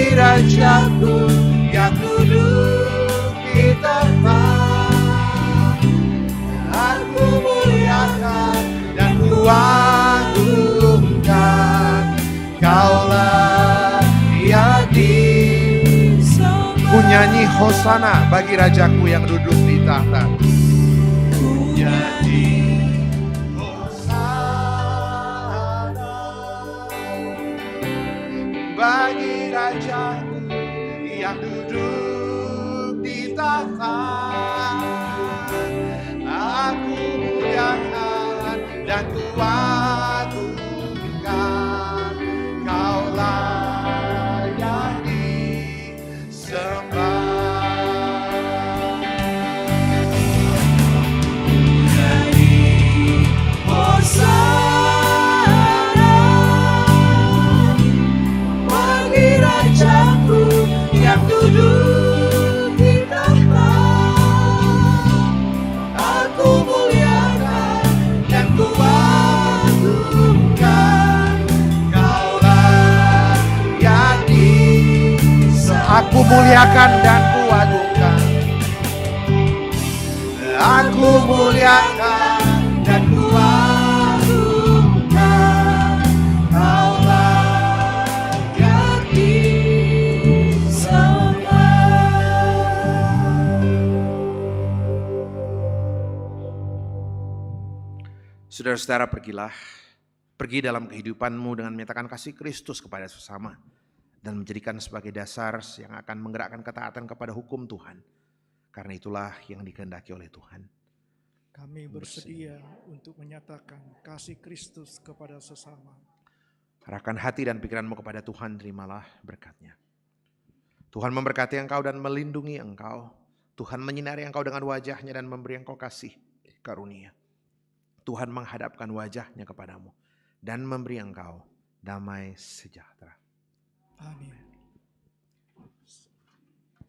bagi Rajaku yang duduk di tahta. Aku muliakan dan kuagungkan, Kaulah Dia Ku nyanyi Hosana bagi Rajaku yang duduk di tahta. Ku nyanyi Hosana bagi Rajaku yang duduk di tahta. Aku muliakan dan kuagungkan, Kaulah yang disembah. Nyanyi Hosana bagi Rajaku yang duduk di tahta. Aku muliakan dan kuagungkan, Kaulah yang Aku muliakan dan kuagungkan. Aku muliakan dan kuagungkan, Kaulah yang Saudara-saudara, pergi dalam kehidupanmu dengan menyatakan kasih Kristus kepada sesama dan menjadikan sebagai dasar yang akan menggerakkan ketaatan kepada hukum Tuhan. Karena itulah yang dikehendaki oleh Tuhan. Kami bersedia untuk menyatakan kasih Kristus kepada sesama. Arahkan hati dan pikiranmu kepada Tuhan, terimalah berkat-Nya. Tuhan memberkati engkau dan melindungi engkau. Tuhan menyinari engkau dengan wajah-Nya dan memberi engkau kasih karunia. Tuhan menghadapkan wajah-Nya kepadamu dan memberi engkau damai sejahtera. Amin.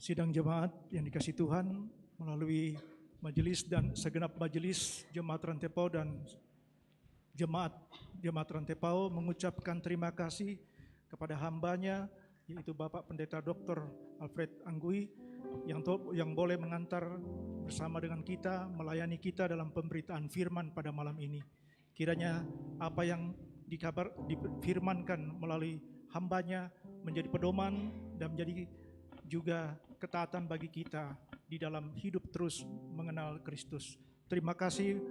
Sidang jemaat yang dikasihi Tuhan, melalui majelis dan segenap majelis Jemaat Rantepau dan Jemaat Rantepau mengucapkan terima kasih kepada hambanya, yaitu Bapak Pendeta Dr. Alfred Anggui, yang boleh mengantar bersama dengan kita, melayani kita dalam pemberitaan firman pada malam ini. Kiranya apa yang difirmankan melalui hambanya menjadi pedoman dan menjadi juga ketaatan bagi kita di dalam hidup terus mengenal Kristus. Terima kasih.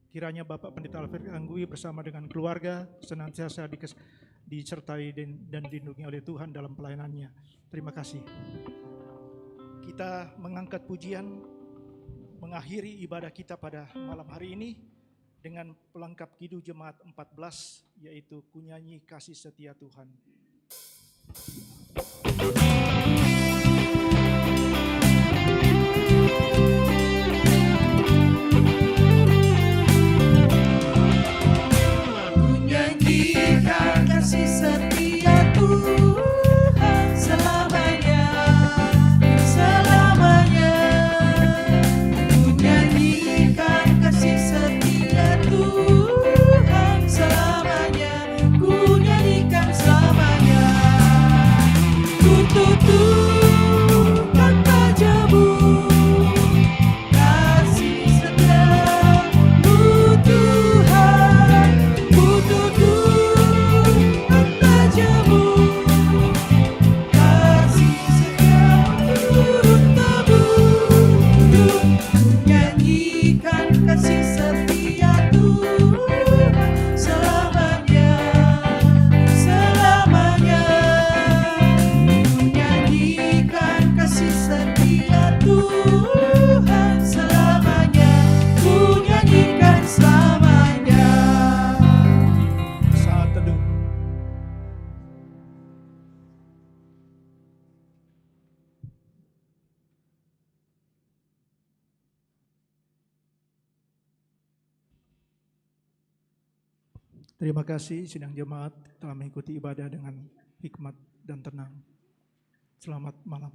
Kiranya Bapak Pendeta Alfred Anggui bersama dengan keluarga senantiasa disertai dan dilindungi oleh Tuhan dalam pelayanannya. Terima kasih. Kita mengangkat pujian, mengakhiri ibadah kita pada malam hari ini dengan pelengkap Kidung Jemaat 14, yaitu Kunyanyi Kasih Setia Tuhan. Kunyanyikan kasih setia Tuhan selamanya, selamanya. Kunyanyikan kasih setia Tuhan selamanya, kunyanyikan selamanya. Ku tutup kata jamu, kasih setiamu Tuhan. Ku tutup kata jamu, kasih setiamu untukmu. Nyanyikan kasih setia Tuhan selamanya, selamanya. Nyanyikan kasih setia Tuhan selamanya, ku nyanyikan selamanya. Saat teduh. Terima kasih sidang jemaat telah mengikuti ibadah dengan hikmat dan tenang. Selamat malam.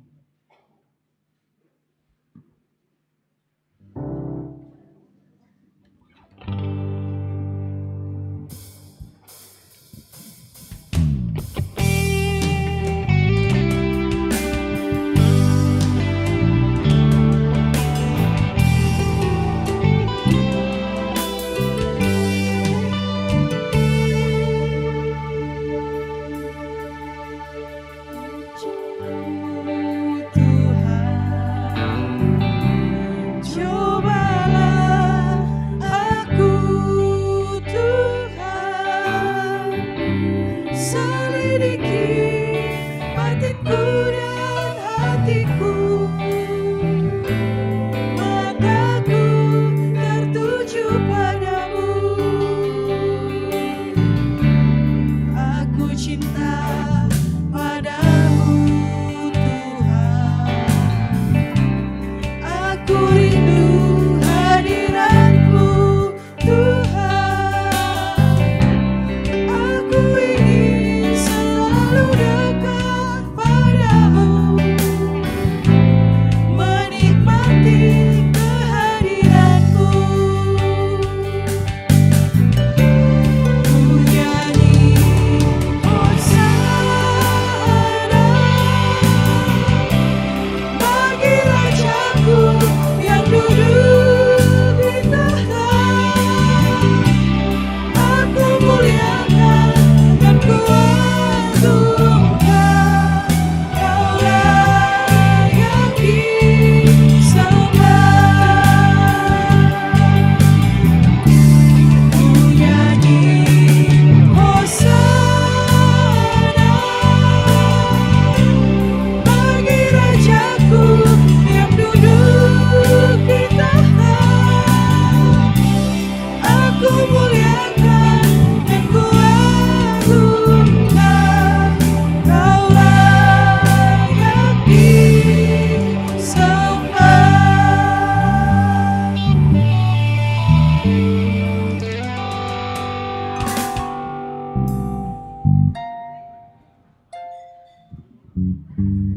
Amin.